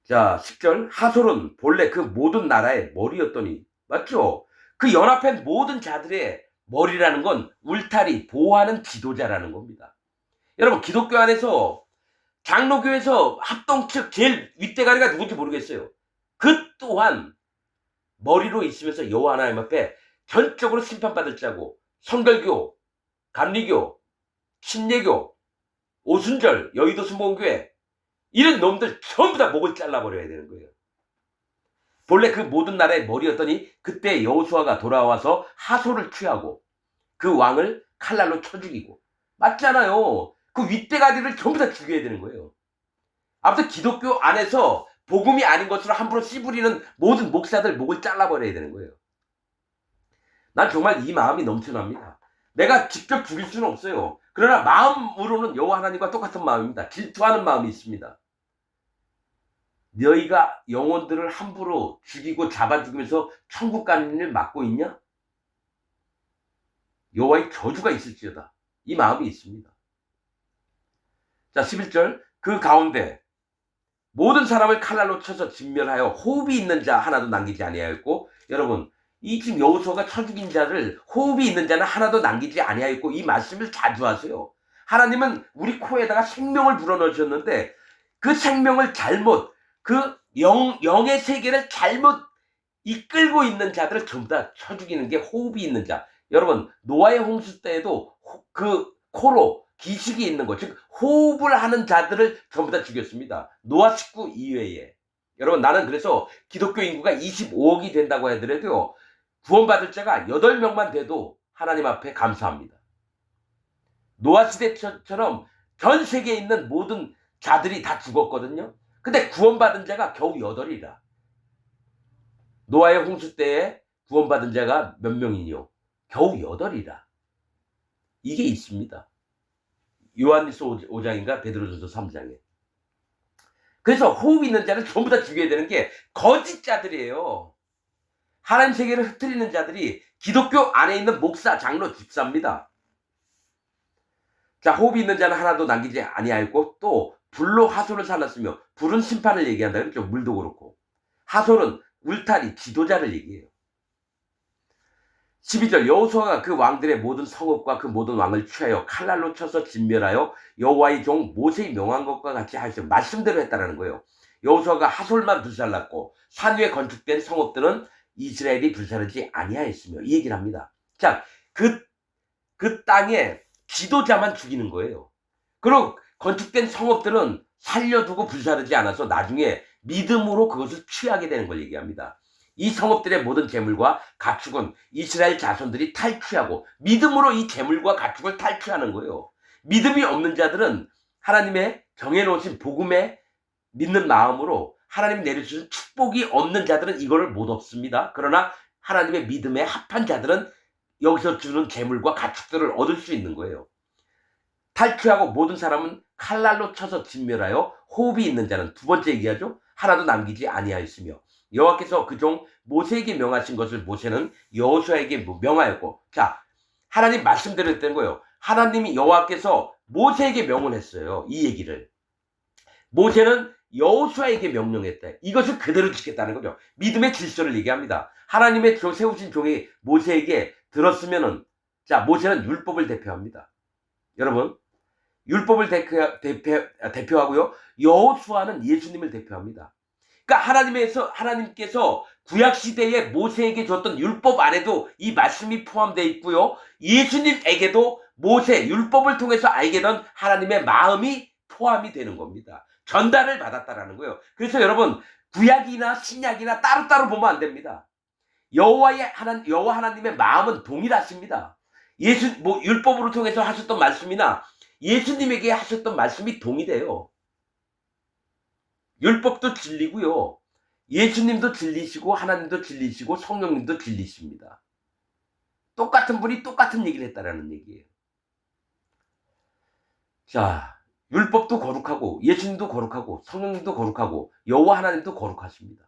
자, 10절 하솔은 본래 그 모든 나라의 머리였더니, 맞죠? 그 연합한 모든 자들의 머리라는 건 울타리, 보호하는 지도자라는 겁니다. 여러분, 기독교 안에서 장로교에서 합동측 제일 윗대가리가 누군지 모르겠어요. 그 또한 머리로 있으면서 여호와 하나님 앞에 전적으로 심판받을 자고, 성결교, 감리교, 신예교, 오순절, 여의도 순복음교회 이런 놈들 전부 다 목을 잘라버려야 되는 거예요. 본래 그 모든 나라의 머리였더니 그때 여호수아가 돌아와서 하솔을 취하고 그 왕을 칼날로 쳐 죽이고, 맞잖아요. 그 윗대가리를 전부 다 죽여야 되는 거예요. 아무튼 기독교 안에서 복음이 아닌 것으로 함부로 씨부리는 모든 목사들 목을 잘라버려야 되는 거예요. 난 정말 이 마음이 넘쳐납니다. 내가 직접 죽일 수는 없어요. 그러나 마음으로는 여호와 하나님과 똑같은 마음입니다. 질투하는 마음이 있습니다. 너희가 영혼들을 함부로 죽이고 잡아 죽이면서 천국 가는 일을 막고 있냐? 여호와의 저주가 있을지어다. 이 마음이 있습니다. 자, 11절 그 가운데 모든 사람을 칼날로 쳐서 진멸하여 호흡이 있는 자 하나도 남기지 아니하였고, 여러분 이 지금 여호수아가 쳐 죽인 자를 호흡이 있는 자는 하나도 남기지 아니하였고, 이 말씀을 자주 하세요. 하나님은 우리 코에다가 생명을 불어넣으셨는데 그 생명을 잘못, 그 영의 세계를 잘못 이끌고 있는 자들을 전부 다 쳐 죽이는 게 호흡이 있는 자. 여러분 노아의 홍수 때에도 그 코로 기식이 있는 것, 즉 호흡을 하는 자들을 전부 다 죽였습니다. 노아 식구 이외에. 여러분 나는 그래서 기독교 인구가 25억이 된다고 하더라도요, 구원받을 자가 8명만 돼도 하나님 앞에 감사합니다. 노아 시대처럼 전 세계에 있는 모든 자들이 다 죽었거든요. 근데 구원받은 자가 겨우 8이라. 노아의 홍수 때에 구원받은 자가 몇 명이뇨? 겨우 8이라. 이게 있습니다. 요한일서 5장인가 베드로전서 3장에. 그래서 호흡 있는 자를 전부 다 죽여야 되는 게 거짓 자들이에요. 하나님 세계를 흩트리는 자들이 기독교 안에 있는 목사, 장로, 집사입니다. 자, 호흡이 있는 자는 하나도 남기지 아니하였고 또 불로 하솔을 살랐으며, 불은 심판을 얘기한다 그랬죠. 물도 그렇고. 하솔은 울타리, 지도자를 얘기해요. 12절 여호수아가 그 왕들의 모든 성읍과 그 모든 왕을 취하여 칼날로 쳐서 진멸하여 여호와의 종 모세의 명한 것과 같이 하시고, 말씀대로 했다라는 거예요. 여호수아가 하솔만 불살랐고 산 위에 건축된 성읍들은 이스라엘이 불사르지 아니하였으며, 이 얘기를 합니다. 자, 그 땅에 지도자만 죽이는 거예요. 그리고 건축된 성읍들은 살려두고 불사르지 않아서 나중에 믿음으로 그것을 취하게 되는 걸 얘기합니다. 이 성읍들의 모든 재물과 가축은 이스라엘 자손들이 탈취하고 믿음으로 이 재물과 가축을 탈취하는 거예요. 믿음이 없는 자들은 하나님의 정해놓으신 복음에 믿는 마음으로 하나님이 내려주신 축복이 없는 자들은 이거를 못 얻습니다. 그러나 하나님의 믿음에 합한 자들은 여기서 주는 재물과 가축들을 얻을 수 있는 거예요. 탈취하고 모든 사람은 칼날로 쳐서 진멸하여 호흡이 있는 자는, 두 번째 얘기하죠. 하나도 남기지 아니하였으며, 여호와께서 그 종 모세에게 명하신 것을 모세는 여호수아에게 명하였고, 자, 하나님 말씀대로 했던 거예요. 하나님이 여호와께서 모세에게 명령했어요. 이 얘기를. 모세는 여호수아에게 명령했다. 이것을 그대로 지켰다는 거죠. 믿음의 질서를 얘기합니다. 하나님의 세우신 종이 모세에게 들었으면은, 자, 모세는 율법을 대표합니다. 여러분, 율법을 대표하고요. 여호수아는 예수님을 대표합니다. 그러니까 하나님께서 구약 시대에 모세에게 줬던 율법 안에도 이 말씀이 포함되어 있고요. 예수님에게도 모세 율법을 통해서 알게 된 하나님의 마음이 포함이 되는 겁니다. 전달을 받았다라는 거예요. 그래서 여러분 구약이나 신약이나 따로따로 보면 안 됩니다. 여호와 하나님의 마음은 동일하십니다. 율법으로 통해서 하셨던 말씀이나 예수님에게 하셨던 말씀이 동일해요. 율법도 진리고요. 예수님도 진리시고 하나님도 진리시고 성령님도 진리십니다. 똑같은 분이 똑같은 얘기를 했다라는 얘기예요. 자, 율법도 거룩하고 예수님도 거룩하고 성령님도 거룩하고 여호와 하나님도 거룩하십니다.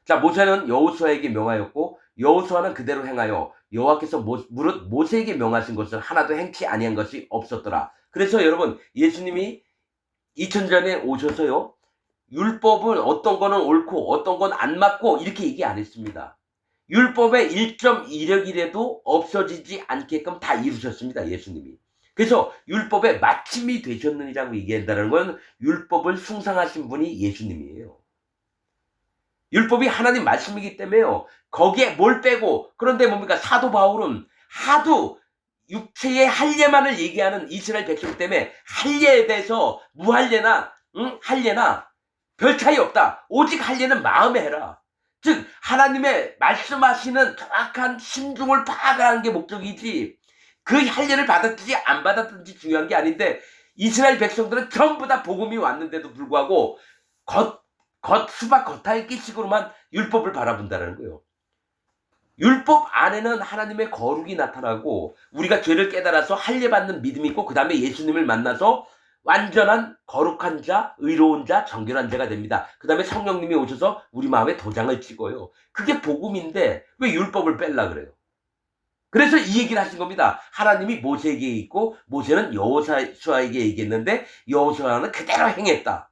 자, 모세는 여호수아에게 명하였고 여호수아는 그대로 행하여 여호와께서 무릇 모세에게 명하신 것을 하나도 행치 아니한 것이 없었더라. 그래서 여러분, 예수님이 2000년 전에 오셔서요, 율법은 어떤 거는 옳고 어떤 건 안 맞고 이렇게 얘기 안 했습니다. 율법의 1.1획이라도 없어지지 않게끔 다 이루셨습니다, 예수님이. 그래서 율법의 마침이 되셨느니라고 얘기한다는 건 율법을 숭상하신 분이 예수님이에요. 율법이 하나님 말씀이기 때문에요, 거기에 뭘 빼고. 그런데 뭡니까? 사도 바울은 하도 육체의 할례만을 얘기하는 이스라엘 백성 때문에 할례에 대해서 무할례나 할례나 별 차이 없다. 오직 할례는 마음에 해라. 즉 하나님의 말씀하시는 정확한 심중을 파악하는 게 목적이지, 그 할례를 받았든지 안 받았든지 중요한 게 아닌데, 이스라엘 백성들은 전부 다 복음이 왔는데도 불구하고 수박 겉핥기식으로만 율법을 바라본다는 거예요. 율법 안에는 하나님의 거룩이 나타나고 우리가 죄를 깨달아서 할례 받는 믿음이 있고 그 다음에 예수님을 만나서 완전한 거룩한 자, 의로운 자, 정결한 자가 됩니다. 그 다음에 성령님이 오셔서 우리 마음에 도장을 찍어요. 그게 복음인데 왜 율법을 뺄라 그래요? 그래서 이 얘기를 하신 겁니다. 하나님이 모세에게 있고 모세는 여호수아에게 얘기했는데 여호수아는 그대로 행했다.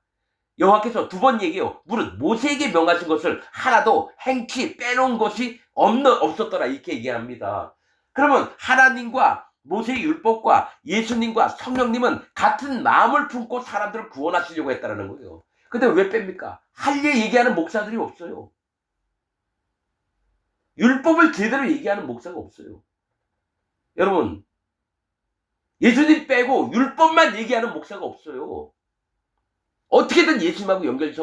여호와께서 두 번 얘기해요. 무릇 모세에게 명하신 것을 하나도 행치 빼놓은 것이 없었더라, 이렇게 얘기합니다. 그러면 하나님과 모세의 율법과 예수님과 성령님은 같은 마음을 품고 사람들을 구원하시려고 했다는 거예요. 근데 왜 뺍니까? 할례 얘기하는 목사들이 없어요. 율법을 제대로 얘기하는 목사가 없어요. 여러분, 예수님 빼고 율법만 얘기하는 목사가 없어요. 어떻게든 예수님하고 연결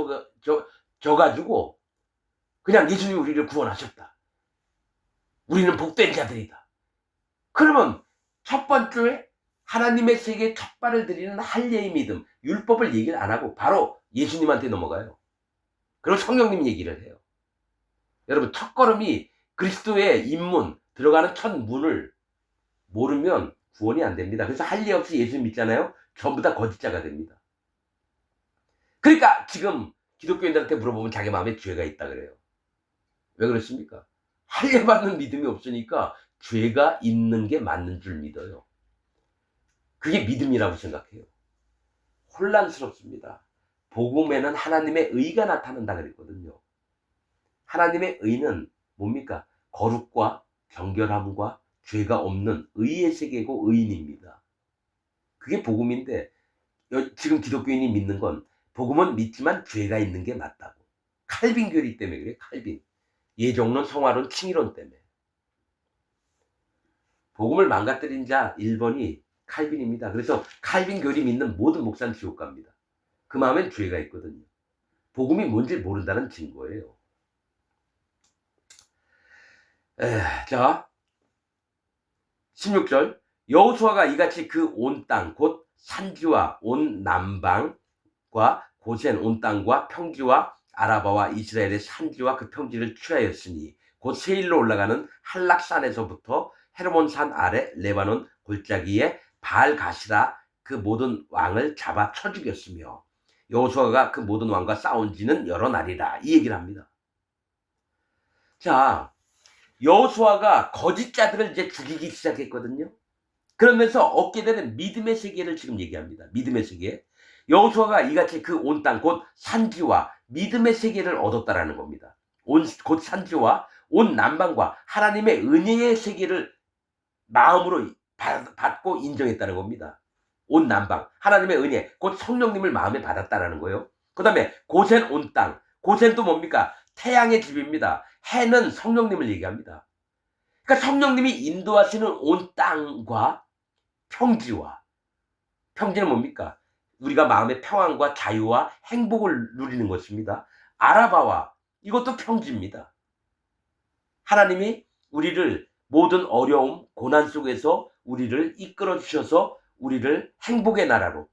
져가지고 그냥 예수님이 우리를 구원하셨다, 우리는 복된 자들이다. 그러면 첫 번째 하나님의 세계에 첫 발을 들이는 할례의 믿음, 율법을 얘기를 안 하고 바로 예수님한테 넘어가요. 그리고 성령님 얘기를 해요. 여러분, 첫 걸음이 그리스도의 입문, 들어가는 첫 문을 모르면 구원이 안 됩니다. 그래서 할례 없이 예수 믿잖아요, 전부 다 거짓자가 됩니다. 그러니까 지금 기독교인들한테 물어보면 자기 마음에 죄가 있다 그래요. 왜 그렇습니까? 할례 받는 믿음이 없으니까 죄가 있는 게 맞는 줄 믿어요. 그게 믿음이라고 생각해요. 혼란스럽습니다. 복음에는 하나님의 의가 나타난다 그랬거든요. 하나님의 의는 뭡니까? 거룩과 경결함과 죄가 없는 의의 세계고 의인입니다. 그게 복음인데, 지금 기독교인이 믿는 건 복음은 믿지만 죄가 있는 게 맞다고. 칼빈 교리 때문에 그래, 칼빈. 예정론, 성화론, 칭의론 때문에. 복음을 망가뜨린 자 1번이 칼빈입니다. 그래서 칼빈 교리 믿는 모든 목사는 지옥 갑니다. 그 마음엔 죄가 있거든요. 복음이 뭔지 모른다는 증거예요. 자, 16절. 여호수아가 이같이 그 온 땅 곧 산지와 온 남방과 고센 온 땅과 평지와 아라바와 이스라엘의 산지와 그 평지를 취하였으니 곧 세일로 올라가는 한락산에서부터 헤르몬산 아래 레바논 골짜기에 바알가시라 그 모든 왕을 잡아 쳐 죽였으며 여호수아가 그 모든 왕과 싸운 지는 여러 날이라, 이 얘기를 합니다. 자, 여호수아가 거짓자들을 이제 죽이기 시작했거든요. 그러면서 얻게 되는 믿음의 세계를 지금 얘기합니다. 믿음의 세계. 여호수아가 이같이 그 온 땅 곧 산지와 믿음의 세계를 얻었다라는 겁니다. 곧 산지와 온 남방과 하나님의 은혜의 세계를 마음으로 받고 인정했다는 겁니다. 온 남방, 하나님의 은혜, 곧 성령님을 마음에 받았다라는 거예요. 그 다음에 고센 온 땅, 고센도 뭡니까? 태양의 집입니다. 해는 성령님을 얘기합니다. 그러니까 성령님이 인도하시는 온 땅과 평지와, 평지는 뭡니까? 우리가 마음의 평안과 자유와 행복을 누리는 것입니다. 아라바와, 이것도 평지입니다. 하나님이 우리를 모든 어려움, 고난 속에서 우리를 이끌어 주셔서 우리를 행복의 나라로,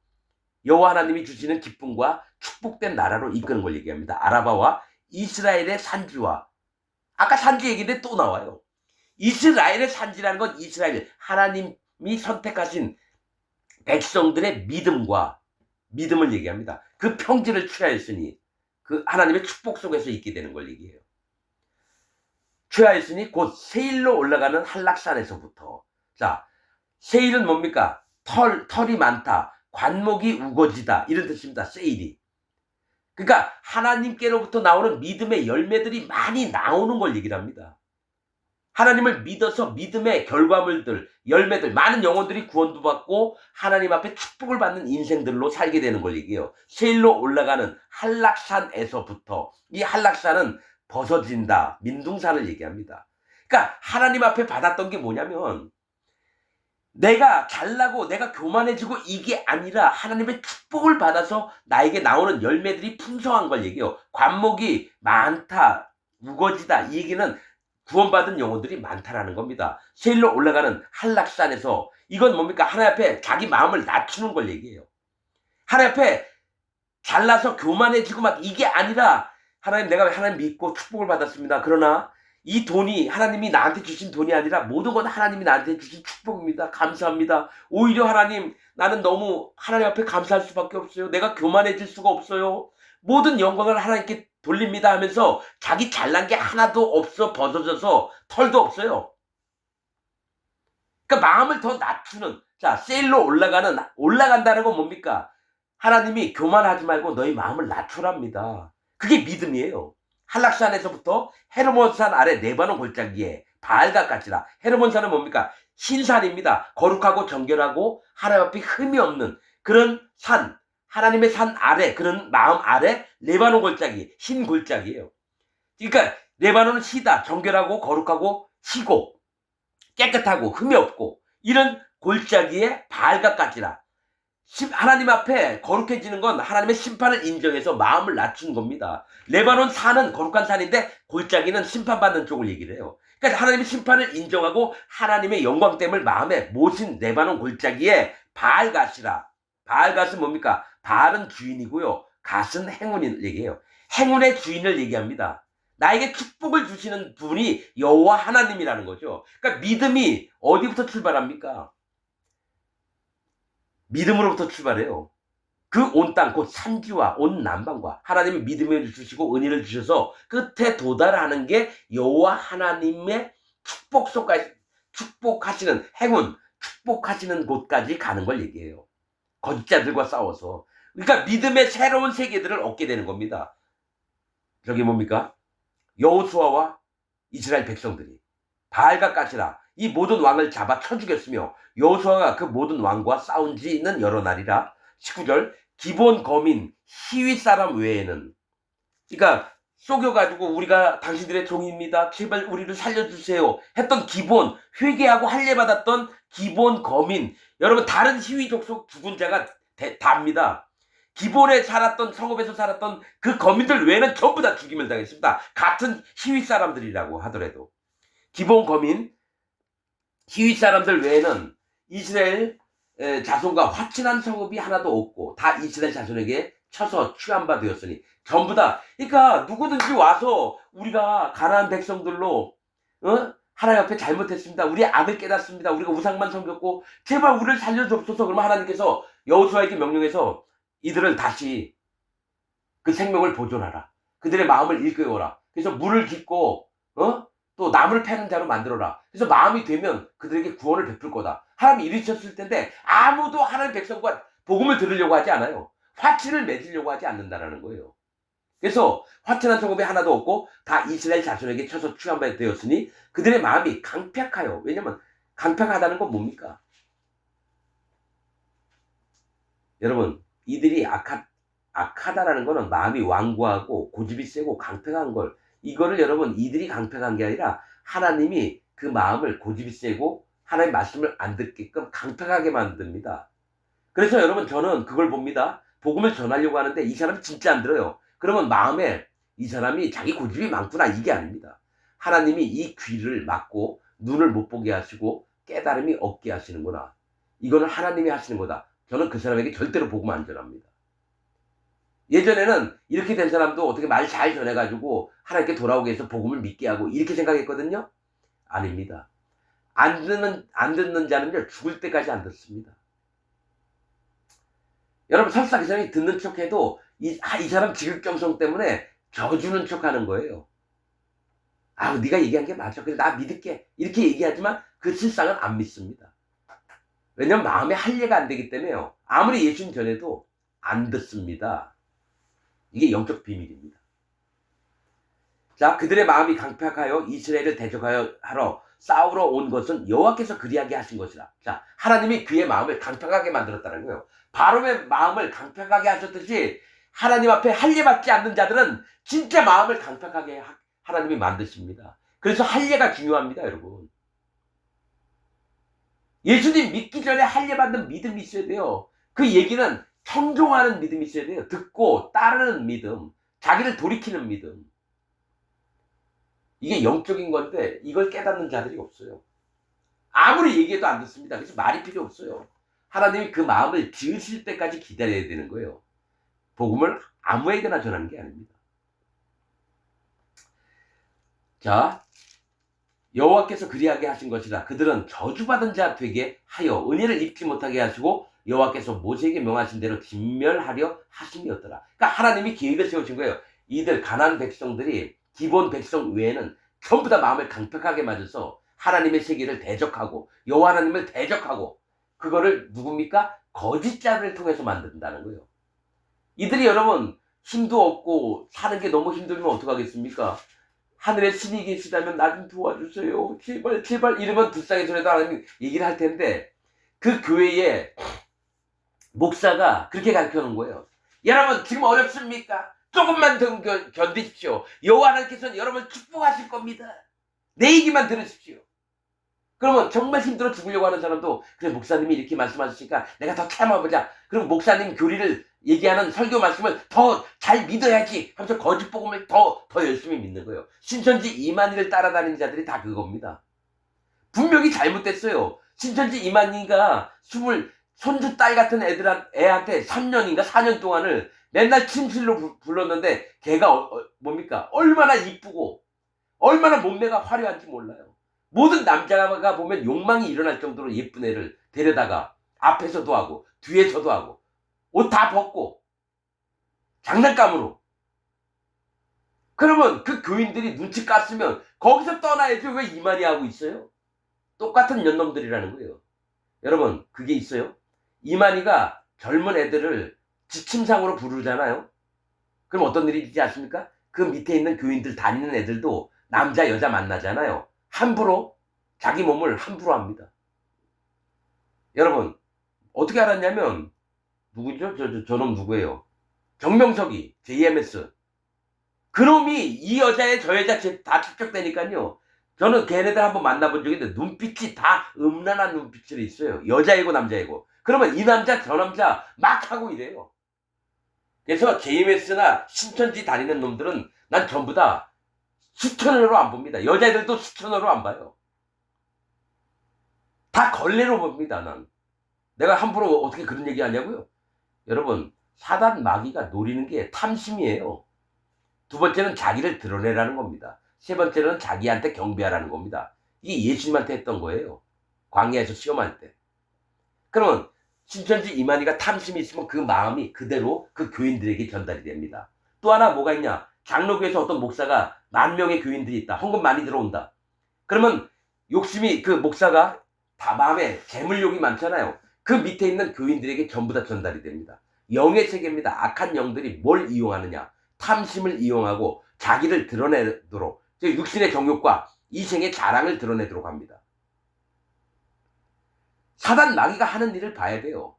여호와 하나님이 주시는 기쁨과 축복된 나라로 이끄는 걸 얘기합니다. 아라바와 이스라엘의 산지와, 아까 산지 얘기인데 또 나와요. 이스라엘의 산지라는 건 이스라엘, 하나님이 선택하신 백성들의 믿음을 얘기합니다. 그 평지를 취하였으니 그 하나님의 축복 속에서 있게 되는 걸 얘기해요. 취하였으니 곧 세일로 올라가는 한락산에서부터. 자, 세일은 뭡니까? 털이 많다, 관목이 우거지다, 이런 뜻입니다. 세일이. 그러니까 하나님께로부터 나오는 믿음의 열매들이 많이 나오는 걸 얘기를 합니다. 하나님을 믿어서 믿음의 결과물들, 열매들, 많은 영혼들이 구원도 받고 하나님 앞에 축복을 받는 인생들로 살게 되는 걸 얘기해요. 세일로 올라가는 한락산에서부터. 이 한락산은 벗어진다, 민둥산을 얘기합니다. 그러니까 하나님 앞에 받았던 게 뭐냐면, 내가 잘나고 내가 교만해지고 이게 아니라 하나님의 축복을 받아서 나에게 나오는 열매들이 풍성한 걸 얘기해요. 관목이 많다, 우거지다, 이 얘기는 구원받은 영혼들이 많다라는 겁니다. 세일로 올라가는 한락산에서, 이건 뭡니까? 하나님 앞에 자기 마음을 낮추는 걸 얘기해요. 하나님 앞에 잘나서 교만해지고 막 이게 아니라, 하나님, 내가 하나님 믿고 축복을 받았습니다. 그러나 이 돈이 하나님이 나한테 주신 돈이 아니라 모든 건 하나님이 나한테 주신 축복입니다. 감사합니다. 오히려 하나님, 나는 너무 하나님 앞에 감사할 수밖에 없어요. 내가 교만해질 수가 없어요. 모든 영광을 하나님께 돌립니다 하면서 자기 잘난 게 하나도 없어 벗어져서 털도 없어요. 그러니까 마음을 더 낮추는, 자, 세일로 올라간다는 건 뭡니까? 하나님이 교만하지 말고 너희 마음을 낮추랍니다. 그게 믿음이에요. 한락산에서부터 헤르몬산 아래 레바논 골짜기에 바알과 같이라. 헤르몬산은 뭡니까? 신산입니다. 거룩하고 정결하고 하나님 앞에 흠이 없는 그런 산, 하나님의 산 아래, 그런 마음 아래 레바논 골짜기, 흰 골짜기예요. 그러니까 레바논은 시다, 정결하고 거룩하고 시고 깨끗하고 흠이 없고 이런 골짜기에 바알과 같이라. 하나님 앞에 거룩해지는 건 하나님의 심판을 인정해서 마음을 낮춘 겁니다. 레바논 산은 거룩한 산인데 골짜기는 심판받는 쪽을 얘기를 해요. 그러니까 하나님의 심판을 인정하고 하나님의 영광됨을 마음에 모신 레바논 골짜기에 바알갓이라. 바알갓은 뭡니까? 바알은 주인이고요, 갓은 행운을 얘기해요. 행운의 주인을 얘기합니다. 나에게 축복을 주시는 분이 여호와 하나님이라는 거죠. 그러니까 믿음이 어디부터 출발합니까? 믿음으로부터 출발해요. 그 온 땅, 곧 산지와 온 남방과 하나님이 믿음을 주시고 은혜를 주셔서 끝에 도달하는 게 여호와 하나님의 축복 속까지, 축복하시는 행운, 축복하시는 곳까지 가는 걸 얘기해요. 거짓자들과 싸워서. 그러니까 믿음의 새로운 세계들을 얻게 되는 겁니다. 저기 뭡니까? 여호수아와 이스라엘 백성들이 바알과 가시라 이 모든 왕을 잡아 쳐 죽였으며 여호수아가 그 모든 왕과 싸운 지는 여러 날이라. 19절, 기본 거민 시위 사람 외에는, 그러니까 속여가지고 우리가 당신들의 종입니다, 제발 우리를 살려주세요 했던 기본, 회개하고 할례받았던 기본 거민, 여러분 다른 시위 족속 죽은 자가 답니다. 기본에 살았던, 성읍에서 살았던 그 거민들 외에는 전부 다 죽임을 당했습니다. 같은 시위 사람들이라고 하더라도. 기본 거민 시위 사람들 외에는 이스라엘 자손과 화친한 성읍이 하나도 없고 다 이스라엘 자손에게 쳐서 취한 바 되었으니. 전부 다. 그러니까 누구든지 와서 우리가 가나안 백성들로 하나님 앞에 잘못했습니다, 우리 악을 깨닫습니다, 우리가 우상만 섬겼고 제발 우리를 살려주옵소서. 그러면 하나님께서 여호수아에게 명령해서 이들을 다시 그 생명을 보존하라, 그들의 마음을 일깨워라. 그래서 물을 깃고 또 나무를 패는 자로 만들어라. 그래서 마음이 되면 그들에게 구원을 베풀 거다. 하나님이 이르셨을 텐데 아무도 하나님 백성과 복음을 들으려고 하지 않아요. 화친을 맺으려고 하지 않는다라는 거예요. 그래서 화친한 성읍이 하나도 없고 다 이스라엘 자손에게 쳐서 취한 바 되었으니 그들의 마음이 강팍하여. 왜냐면 강팍하다는 건 뭡니까? 여러분, 이들이 악하다라는 거는 마음이 완고하고 고집이 세고 강팍한 걸, 이거를 여러분, 이들이 강팍한 게 아니라 하나님이 그 마음을 고집이 세고 하나님 말씀을 안 듣게끔 강팍하게 만듭니다. 그래서 여러분, 저는 그걸 봅니다. 복음을 전하려고 하는데 이 사람이 진짜 안 들어요. 그러면 마음에 이 사람이 자기 고집이 많구나, 이게 아닙니다. 하나님이 이 귀를 막고 눈을 못 보게 하시고 깨달음이 없게 하시는구나, 이거는 하나님이 하시는 거다. 저는 그 사람에게 절대로 복음 안 전합니다. 예전에는 이렇게 된 사람도 어떻게 말 잘 전해가지고 하나님께 돌아오게 해서 복음을 믿게 하고 이렇게 생각했거든요. 아닙니다. 안 듣는 자는요, 죽을 때까지 안 듣습니다. 여러분, 설사 그 사람이 듣는 척 해도 이 사람 지극정성 때문에 져주는 척 하는 거예요. 네가 얘기한 게 맞아. 그래, 나 믿을게. 이렇게 얘기하지만 그 실상은 안 믿습니다. 왜냐면 마음에 할례가 안 되기 때문에요. 아무리 예수님 전해도 안 듣습니다. 이게 영적 비밀입니다. 자, 그들의 마음이 강팍하여 이스라엘을 대적하러 싸우러 온 것은 여호와께서 그리하게 하신 것이라. 자, 하나님이 그의 마음을 강팍하게 만들었다는 거예요. 바로의 마음을 강팍하게 하셨듯이 하나님 앞에 할례받지 않는 자들은 진짜 마음을 강팍하게 하나님이 만드십니다. 그래서 할례가 중요합니다, 여러분. 예수님 믿기 전에 할례받는 믿음이 있어야 돼요. 그 얘기는 청종하는 믿음이 있어야 돼요. 듣고 따르는 믿음, 자기를 돌이키는 믿음. 이게 영적인 건데 이걸 깨닫는 자들이 없어요. 아무리 얘기해도 안 듣습니다. 그래서 말이 필요 없어요. 하나님이 그 마음을 지으실 때까지 기다려야 되는 거예요. 복음을 아무에게나 전하는 게 아닙니다. 자, 여호와께서 그리하게 하신 것이라. 그들은 저주받은 자 되게 하여 은혜를 입지 못하게 하시고 여호와께서 모세에게 명하신 대로 진멸하려 하심이었더라. 그러니까 하나님이 계획을 세우신 거예요. 이들 가나안 백성들이 기본 백성 외에는 전부 다 마음을 강팍하게 맞아서 하나님의 세계를 대적하고 여호와 하나님을 대적하고 그거를 누굽니까? 거짓자를 통해서 만든다는 거예요. 이들이 여러분 힘도 없고 사는 게 너무 힘들면 어떡하겠습니까? 하늘에 신이 계시다면 나 좀 도와주세요. 제발 제발 이러면 불쌍히 소리도 하나님 얘기를 할 텐데 그 교회에 목사가 그렇게 가르쳐놓은 거예요. 여러분 지금 어렵습니까? 조금만 더 견디십시오. 여호와 하나님께서는 여러분을 축복하실 겁니다. 내 얘기만 들으십시오. 그러면 정말 힘들어 죽으려고 하는 사람도 그래 목사님이 이렇게 말씀하시니까 내가 더 참아보자. 그리고 목사님 교리를 얘기하는 설교 말씀을 더 잘 믿어야지 하면서 거짓 복음을 더 열심히 믿는 거예요. 신천지 이만희를 따라다니는 자들이 다 그겁니다. 분명히 잘못됐어요. 신천지 이만희가 손주 딸 같은 애한테 3년인가 4년 동안을 맨날 침실로 불렀는데 걔가 뭡니까? 얼마나 이쁘고 얼마나 몸매가 화려한지 몰라요. 모든 남자가 보면 욕망이 일어날 정도로 예쁜 애를 데려다가 앞에서도 하고 뒤에서도 하고 옷 다 벗고 장난감으로. 그러면 그 교인들이 눈치 깠으면 거기서 떠나야지 왜 이만희 하고 있어요? 똑같은 년놈들이라는 거예요. 여러분 그게 있어요? 이만희가 젊은 애들을 지침상으로 부르잖아요. 그럼 어떤 일이 있지 않습니까? 그 밑에 있는 교인들 다니는 애들도 남자 여자 만나잖아요. 함부로 자기 몸을 함부로 합니다. 여러분 어떻게 알았냐면 누구죠? 저놈 누구예요? 정명석이 JMS 그놈이 이 여자의 저 여자 다 축적되니까요. 저는 걔네들 한번 만나본 적이 있는데 눈빛이 다 음란한 눈빛이 있어요. 여자이고 남자이고. 그러면 이 남자 저 남자 막 하고 이래요. 그래서 JMS나 신천지 다니는 놈들은 난 전부 다 수천으로 안 봅니다. 여자애들도 수천으로 안 봐요. 다 걸레로 봅니다. 난. 내가 함부로 어떻게 그런 얘기 하냐고요? 여러분 사단 마귀가 노리는 게 탐심이에요. 두 번째는 자기를 드러내라는 겁니다. 세 번째는 자기한테 경배하라는 겁니다. 이게 예수님한테 했던 거예요. 광야에서 시험할 때. 그러면 신천지 이만희가 탐심이 있으면 그 마음이 그대로 그 교인들에게 전달이 됩니다. 또 하나 뭐가 있냐? 장로교에서 어떤 목사가 10,000명의 교인들이 있다. 헌금 많이 들어온다. 그러면 욕심이 그 목사가 다 마음에 재물욕이 많잖아요. 그 밑에 있는 교인들에게 전부 다 전달이 됩니다. 영의 세계입니다. 악한 영들이 뭘 이용하느냐? 탐심을 이용하고 자기를 드러내도록 육신의 정욕과 이생의 자랑을 드러내도록 합니다. 사단 마귀가 하는 일을 봐야 돼요.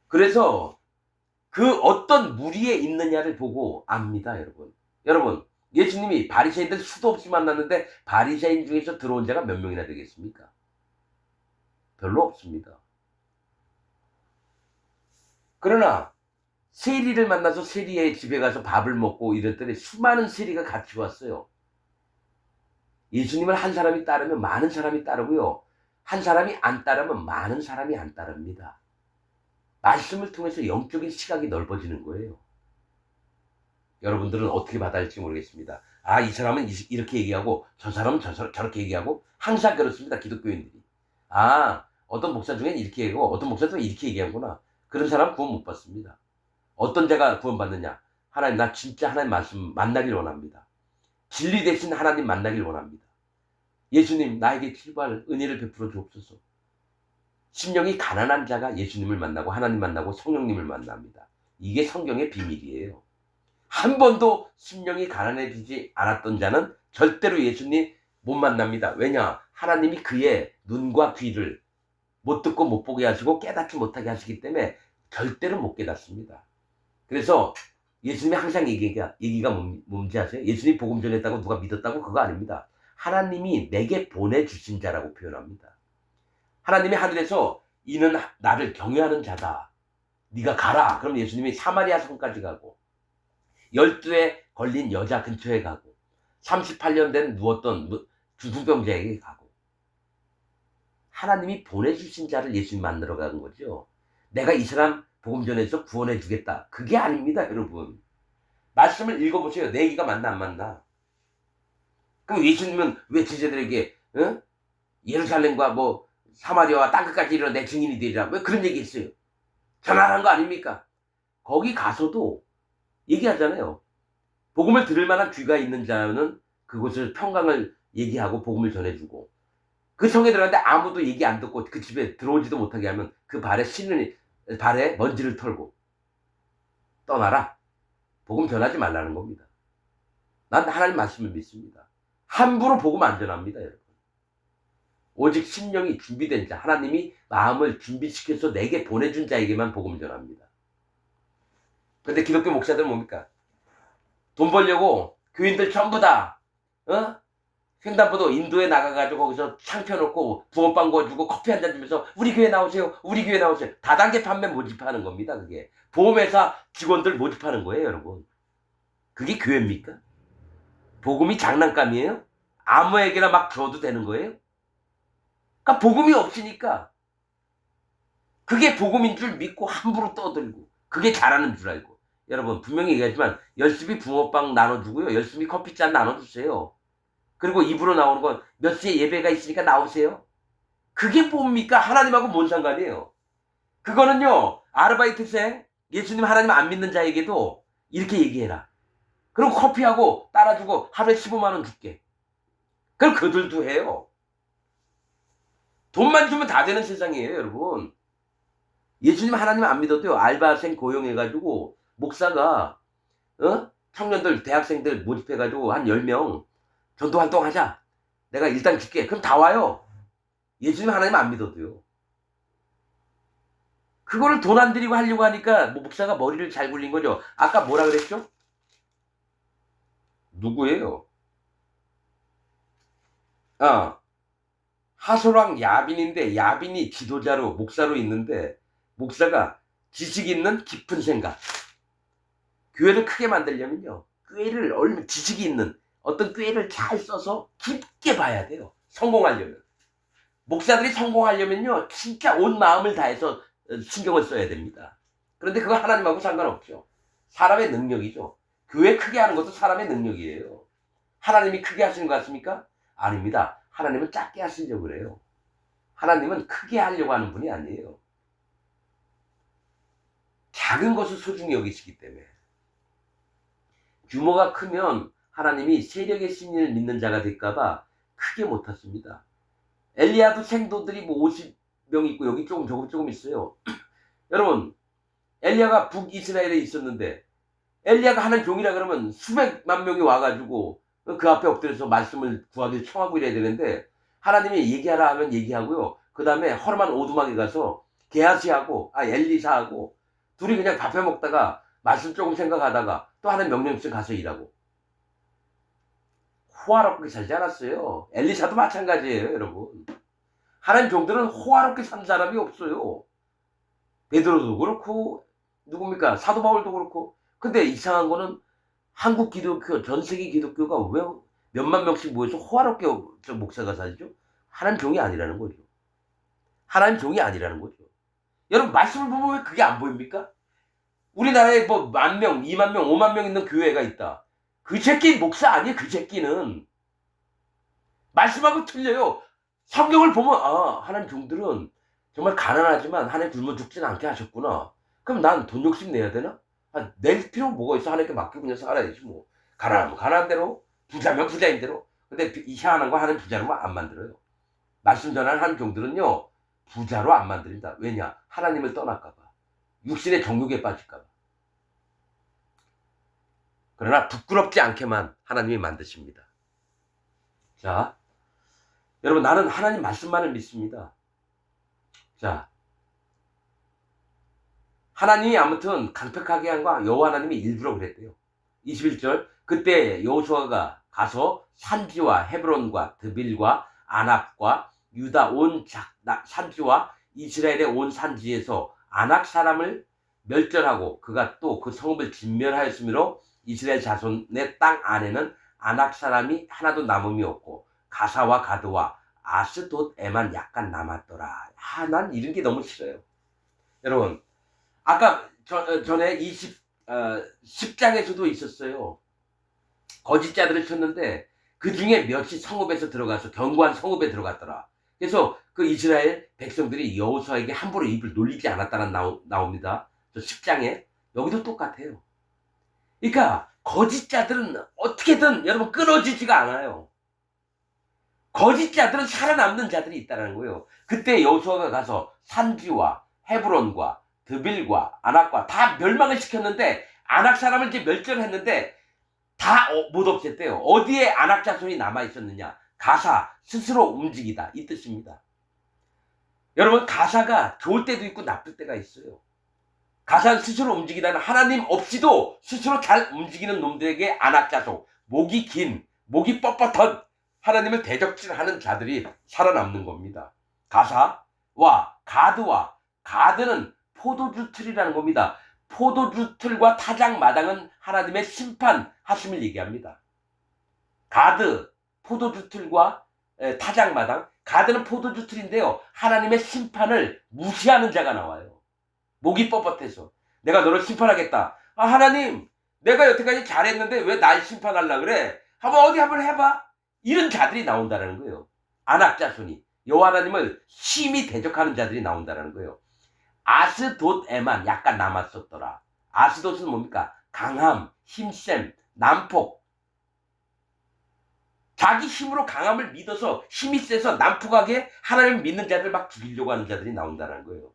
그래서 그 어떤 무리에 있느냐를 보고 압니다. 여러분 예수님이 바리새인들 수도 없이 만났는데 바리새인 중에서 들어온 자가 몇 명이나 되겠습니까? 별로 없습니다. 그러나 세리를 만나서 세리의 집에 가서 밥을 먹고 이랬더니 수많은 세리가 같이 왔어요. 예수님을 한 사람이 따르면 많은 사람이 따르고요. 한 사람이 안 따르면 많은 사람이 안 따릅니다. 말씀을 통해서 영적인 시각이 넓어지는 거예요. 여러분들은 어떻게 받아들일지 모르겠습니다. 아, 이 사람은 이렇게 얘기하고 저 사람은 저렇게 얘기하고 항상 그렇습니다. 기독교인들이. 아, 어떤 목사 중엔 이렇게 얘기하고 어떤 목사 중엔 이렇게 얘기하구나. 그런 사람 구원 못 받습니다. 어떤 자가 구원 받느냐? 하나님, 나 진짜 하나님 말씀 만나길 원합니다. 진리 대신 하나님 만나길 원합니다. 예수님, 나에게 제발 은혜를 베풀어 주옵소서. 심령이 가난한 자가 예수님을 만나고 하나님 만나고 성령님을 만납니다. 이게 성경의 비밀이에요. 한 번도 심령이 가난해지지 않았던 자는 절대로 예수님 못 만납니다. 왜냐? 하나님이 그의 눈과 귀를 못 듣고 못 보게 하시고 깨닫지 못하게 하시기 때문에 절대로 못 깨닫습니다. 그래서 예수님이 항상 얘기가 뭔지 아세요? 예수님이 복음 전했다고 누가 믿었다고 그거 아닙니다. 하나님이 내게 보내주신 자라고 표현합니다. 하나님이 하늘에서 이는 나를 경외하는 자다. 네가 가라. 그럼 예수님이 사마리아 성까지 가고 12에 걸린 여자 근처에 가고 38년 된 누웠던 중풍병자에게 가고 하나님이 보내주신 자를 예수님 만나러 가는 거죠. 내가 이 사람 복음 전해서 구원해 주겠다. 그게 아닙니다, 여러분. 말씀을 읽어보세요. 내 얘기가 맞나 안 맞나. 그럼 예수님은 왜 제자들에게 예루살렘과 뭐 사마리아와 땅끝까지 이르러 내 증인이 되리라 왜 그런 얘기 했어요? 전하는 거 아닙니까? 거기 가서도 얘기하잖아요. 복음을 들을 만한 귀가 있는 자는 그곳을 평강을 얘기하고 복음을 전해주고 그 성에 들어갔는데 아무도 얘기 안 듣고 그 집에 들어오지도 못하게 하면 그 발에 먼지를 털고 떠나라. 복음 전하지 말라는 겁니다. 난 하나님 말씀을 믿습니다. 함부로 복음 안 전합니다, 여러분. 오직 심령이 준비된 자, 하나님이 마음을 준비시켜서 내게 보내준 자에게만 복음 전합니다. 그런데 기독교 목사들은 뭡니까? 돈 벌려고 교인들 전부 다 횡단보도 인도에 나가가지고 거기서 창 펴놓고 붕어빵 구워주고 커피 한잔 주면서 우리 교회 나오세요. 우리 교회 나오세요. 다단계 판매 모집하는 겁니다. 그게 보험회사 직원들 모집하는 거예요, 여러분. 그게 교회입니까? 복음이 장난감이에요? 아무에게나 막 줘도 되는 거예요? 그러니까 복음이 없으니까 그게 복음인 줄 믿고 함부로 떠들고 그게 잘하는 줄 알고. 여러분 분명히 얘기하지만 열심히 붕어빵 나눠주고요. 열심히 커피잔 나눠주세요. 그리고 입으로 나오는 건 몇 시에 예배가 있으니까 나오세요. 그게 뭡니까? 하나님하고 뭔 상관이에요? 그거는요. 아르바이트생 예수님 하나님 안 믿는 자에게도 이렇게 얘기해라. 그리고 커피하고 따라주고 하루에 15만 원 줄게. 그럼 그들도 해요. 돈만 주면 다 되는 세상이에요, 여러분. 예수님 하나님 안 믿어도요. 알바생 고용해가지고 목사가 청년들 대학생들 모집해가지고 한 10명 전도 활동하자. 내가 일단 줄게. 그럼 다 와요. 예수님 하나님 안 믿어도요. 그거를 돈 안 들이고 하려고 하니까 목사가 머리를 잘 굴린 거죠. 아까 뭐라 그랬죠? 누구예요? 하솔왕 야빈인데 야빈이 지도자로 목사로 있는데 목사가 지식 있는 깊은 생각. 교회를 크게 만들려면요. 교회를 얼마나 지식이 있는 어떤 교회를 잘 써서 깊게 봐야 돼요. 성공하려면. 목사들이 성공하려면요. 진짜 온 마음을 다해서 신경을 써야 됩니다. 그런데 그거 하나님하고 상관없죠. 사람의 능력이죠. 교회 크게 하는 것도 사람의 능력이에요. 하나님이 크게 하시는 것 같습니까? 아닙니다. 하나님은 작게 하시려고 그래요. 하나님은 크게 하려고 하는 분이 아니에요. 작은 것을 소중히 여기시기 때문에. 규모가 크면 하나님이 세력의 신을 믿는 자가 될까봐 크게 못하십니다. 엘리야도 생도들이 뭐 50명 있고 여기 조금 있어요. 여러분 엘리야가 북이스라엘에 있었는데 엘리야가 하는 종이라 그러면 수백만 명이 와가지고 그 앞에 엎드려서 말씀을 구하기를 청하고 이래야 되는데 하나님이 얘기하라 하면 얘기하고요. 그 다음에 허름한 오두막에 가서 엘리사하고 둘이 그냥 밥해 먹다가 말씀 조금 생각하다가 또 하나님 명령 없이 가서 일하고 호화롭게 살지 않았어요. 엘리사도 마찬가지예요, 여러분. 하나님 종들은 호화롭게 산 사람이 없어요. 베드로도 그렇고 누굽니까? 사도 바울도 그렇고. 근데 이상한 거는 한국 기독교, 전 세계 기독교가 왜 몇만 명씩 모여서 호화롭게 목사가 살죠? 하나님 종이 아니라는 거죠. 하나님 종이 아니라는 거죠. 여러분 말씀을 보면 왜 그게 안 보입니까? 우리나라에 뭐 10,000명, 20,000명, 50,000명 있는 교회가 있다. 그 새끼 목사 아니에요. 그 새끼는. 말씀하고 틀려요. 성경을 보면 하나님 종들은 정말 가난하지만 하나님 굶어 죽진 않게 하셨구나. 그럼 난 돈 욕심 내야 되나? 낼 필요는 뭐가 있어. 하나님께 맡기고 그냥 살아야지 뭐. 가난하면 가난한 대로, 부자면 부자인 대로. 근데 희한한 거 하나님 부자로 안 만들어요. 말씀 전하는 하나님 종들은요. 부자로 안 만듭니다. 왜냐? 하나님을 떠날까 봐. 육신의 정욕에 빠질까 봐. 그러나 부끄럽지 않게만 하나님이 만드십니다. 자, 여러분 나는 하나님 말씀만을 믿습니다. 자, 하나님이 아무튼 강력하게 한 거 여호와 하나님이 일부러 그랬대요. 21절 그때 여호수아가 가서 산지와 헤브론과 드빌과 아납과 유다 온 산지와 이스라엘의 온 산지에서 아낙 사람을 멸절하고 그가 또 그 성읍을 진멸하였으므로 이스라엘 자손의 땅 안에는 아낙 사람이 하나도 남음이 없고 가사와 가드와 아스돗에만 약간 남았더라. 난 이런 게 너무 싫어요. 여러분 아까 전에 10장에서도 있었어요. 거짓자들을 쳤는데 그 중에 몇이 성읍에서 들어가서 견고한 성읍에 들어갔더라. 그래서 그 이스라엘 백성들이 여호수아에게 함부로 입을 놀리지 않았다는 나옵니다. 저 10장에 여기도 똑같아요. 그러니까 거짓자들은 어떻게든 여러분 끊어지지가 않아요. 거짓자들은 살아남는 자들이 있다는 거예요. 그때 여호수아가 가서 산지와 헤브론과 드빌과 아낙과 다 멸망을 시켰는데 아낙 사람을 이제 멸절했는데 다 못 없앴대요. 어디에 아낙 자손이 남아 있었느냐? 가사 스스로 움직이다 이 뜻입니다. 여러분 가사가 좋을 때도 있고 나쁠 때가 있어요. 가사는 스스로 움직이다는 하나님 없이도 스스로 잘 움직이는 놈들에게 아낙 자손 목이 긴 목이 뻣뻣한 하나님을 대적질하는 자들이 살아남는 겁니다. 가사와 가드는 포도주 틀이라는 겁니다. 포도주 틀과 타작 마당은 하나님의 심판하심을 얘기합니다. 가드, 포도주 틀과 타작 마당, 가드는 포도주 틀인데요. 하나님의 심판을 무시하는 자가 나와요. 목이 뻣뻣해서 내가 너를 심판하겠다. 하나님 내가 여태까지 잘했는데 왜 날 심판하려고 그래? 한번 해봐. 이런 자들이 나온다는 거예요. 아낙 자손이 여호와 하나님을 심히 대적하는 자들이 나온다는 거예요. 아스돗에만 약간 남았었더라. 아스돗은 뭡니까? 강함, 힘셈, 난폭. 자기 힘으로 강함을 믿어서 힘이 세서 난폭하게 하나님을 믿는 자들 막 죽이려고 하는 자들이 나온다는 거예요.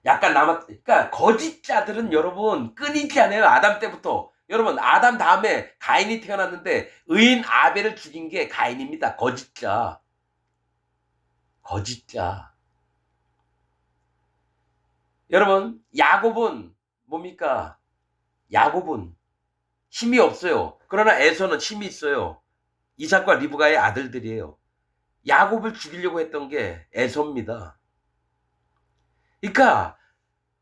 약간 그러니까 거짓자들은 여러분 끊이지 않아요. 아담 때부터. 여러분 아담 다음에 가인이 태어났는데 의인 아벨을 죽인 게 가인입니다. 거짓자. 여러분 야곱은 뭡니까? 야곱은 힘이 없어요. 그러나 에서는 힘이 있어요. 이삭과 리브가의 아들들이에요. 야곱을 죽이려고 했던 게 에서입니다. 그러니까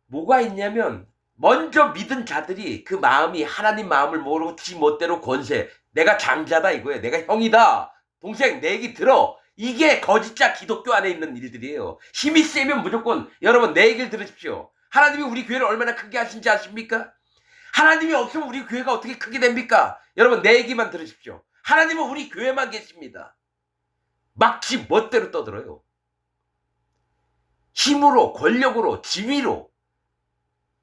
뭐가 있냐면 먼저 믿은 자들이 그 마음이 하나님 마음을 모르고 지 멋대로 권세 내가 장자다 이거예요. 내가 형이다. 동생 내 얘기 들어. 이게 거짓자 기독교 안에 있는 일들이에요. 힘이 세면 무조건 여러분 내 얘기를 들으십시오. 하나님이 우리 교회를 얼마나 크게 하신지 아십니까? 하나님이 없으면 우리 교회가 어떻게 크게 됩니까? 여러분 내 얘기만 들으십시오. 하나님은 우리 교회만 계십니다. 막 지 멋대로 떠들어요. 힘으로 권력으로 지위로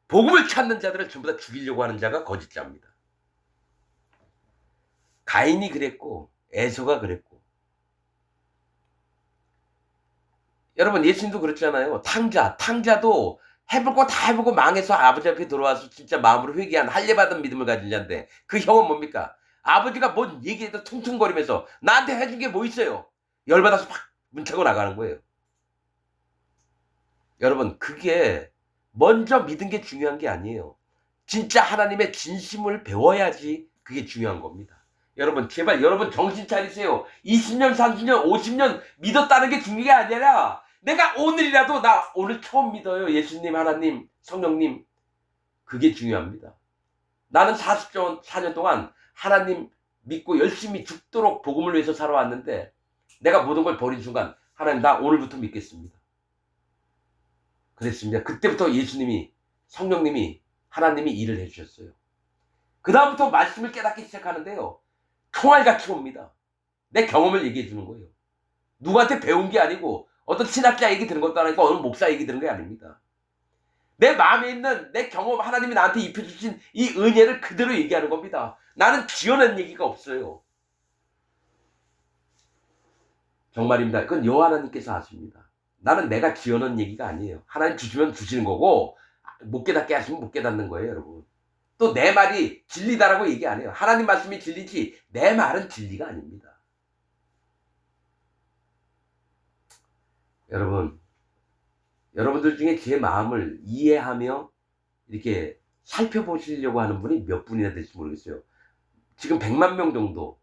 복음을 찾는 자들을 전부 다 죽이려고 하는 자가 거짓자입니다. 가인이 그랬고 에서가 그랬고 여러분 예수님도 그랬잖아요. 탕자도 해볼 거 다 해보고 망해서 아버지 앞에 들어와서 진짜 마음으로 회개한 할례받은 믿음을 가진 자인데 그 형은 뭡니까? 아버지가 뭔 얘기해도 퉁퉁거리면서 나한테 해준 게 뭐 있어요? 열받아서 팍 문차고 나가는 거예요. 여러분 그게 먼저 믿은 게 중요한 게 아니에요. 진짜 하나님의 진심을 배워야지 그게 중요한 겁니다. 여러분 제발 여러분 정신 차리세요. 20년 30년 50년 믿었다는 게 중요한 게 아니라 내가 오늘이라도 나 오늘 처음 믿어요. 예수님 하나님 성령님 그게 중요합니다. 나는 44년 동안 하나님 믿고 열심히 죽도록 복음을 위해서 살아왔는데 내가 모든 걸 버린 순간 하나님 나 오늘부터 믿겠습니다. 그랬습니다. 그때부터 예수님이 성령님이 하나님이 일을 해 주셨어요. 그다음부터 말씀을 깨닫기 시작하는데요. 총알같이 옵니다. 내 경험을 얘기해 주는 거예요. 누구한테 배운 게 아니고 어떤 신학자 얘기 들은 것도 아니고 어느 목사 얘기 들은 게 아닙니다. 내 마음에 있는 내 경험, 하나님이 나한테 입혀주신 이 은혜를 그대로 얘기하는 겁니다. 나는 지어낸 얘기가 없어요. 정말입니다. 그건 여호와 하나님께서 아십니다. 나는 내가 지어낸 얘기가 아니에요. 하나님 주시면 주시는 거고 못 깨닫게 하시면 못 깨닫는 거예요, 여러분. 또 내 말이 진리다라고 얘기 안 해요. 하나님 말씀이 진리지 내 말은 진리가 아닙니다. 여러분, 여러분들 중에 제 마음을 이해하며 이렇게 살펴보시려고 하는 분이 몇 분이나 될지 모르겠어요. 지금 100만 명 정도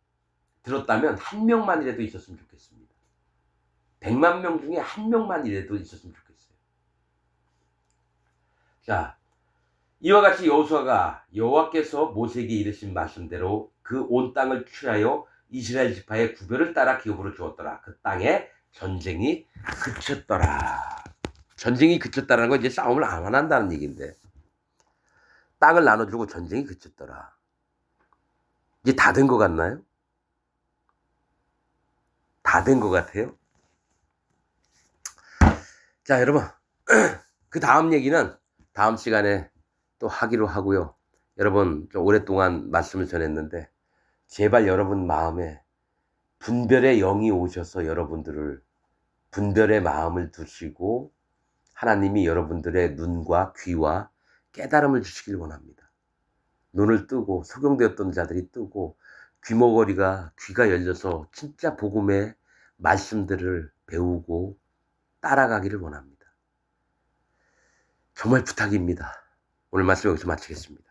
들었다면 한 명만이라도 있었으면 좋겠습니다. 100만 명 중에 한 명만이라도 있었으면 좋겠어요. 자, 이와 같이 여호수아가 여호와께서 모세에게 이르신 말씀대로 그 온 땅을 취하여 이스라엘 지파의 구별을 따라 기업으로 주었더라. 그 땅에 전쟁이 그쳤더라. 전쟁이 그쳤다라는 건 이제 싸움을 안 한다는 얘기인데 땅을 나눠주고 전쟁이 그쳤더라. 이제 다 된 것 같나요? 다 된 것 같아요? 자, 여러분 그 다음 얘기는 다음 시간에 또 하기로 하고요. 여러분 좀 오랫동안 말씀을 전했는데 제발 여러분 마음에 분별의 영이 오셔서 여러분들을 분별의 마음을 두시고 하나님이 여러분들의 눈과 귀와 깨달음을 주시길 원합니다. 눈을 뜨고 소경되었던 자들이 뜨고 귀머거리가 귀가 열려서 진짜 복음의 말씀들을 배우고 따라가기를 원합니다. 정말 부탁입니다. 오늘 말씀 여기서 마치겠습니다.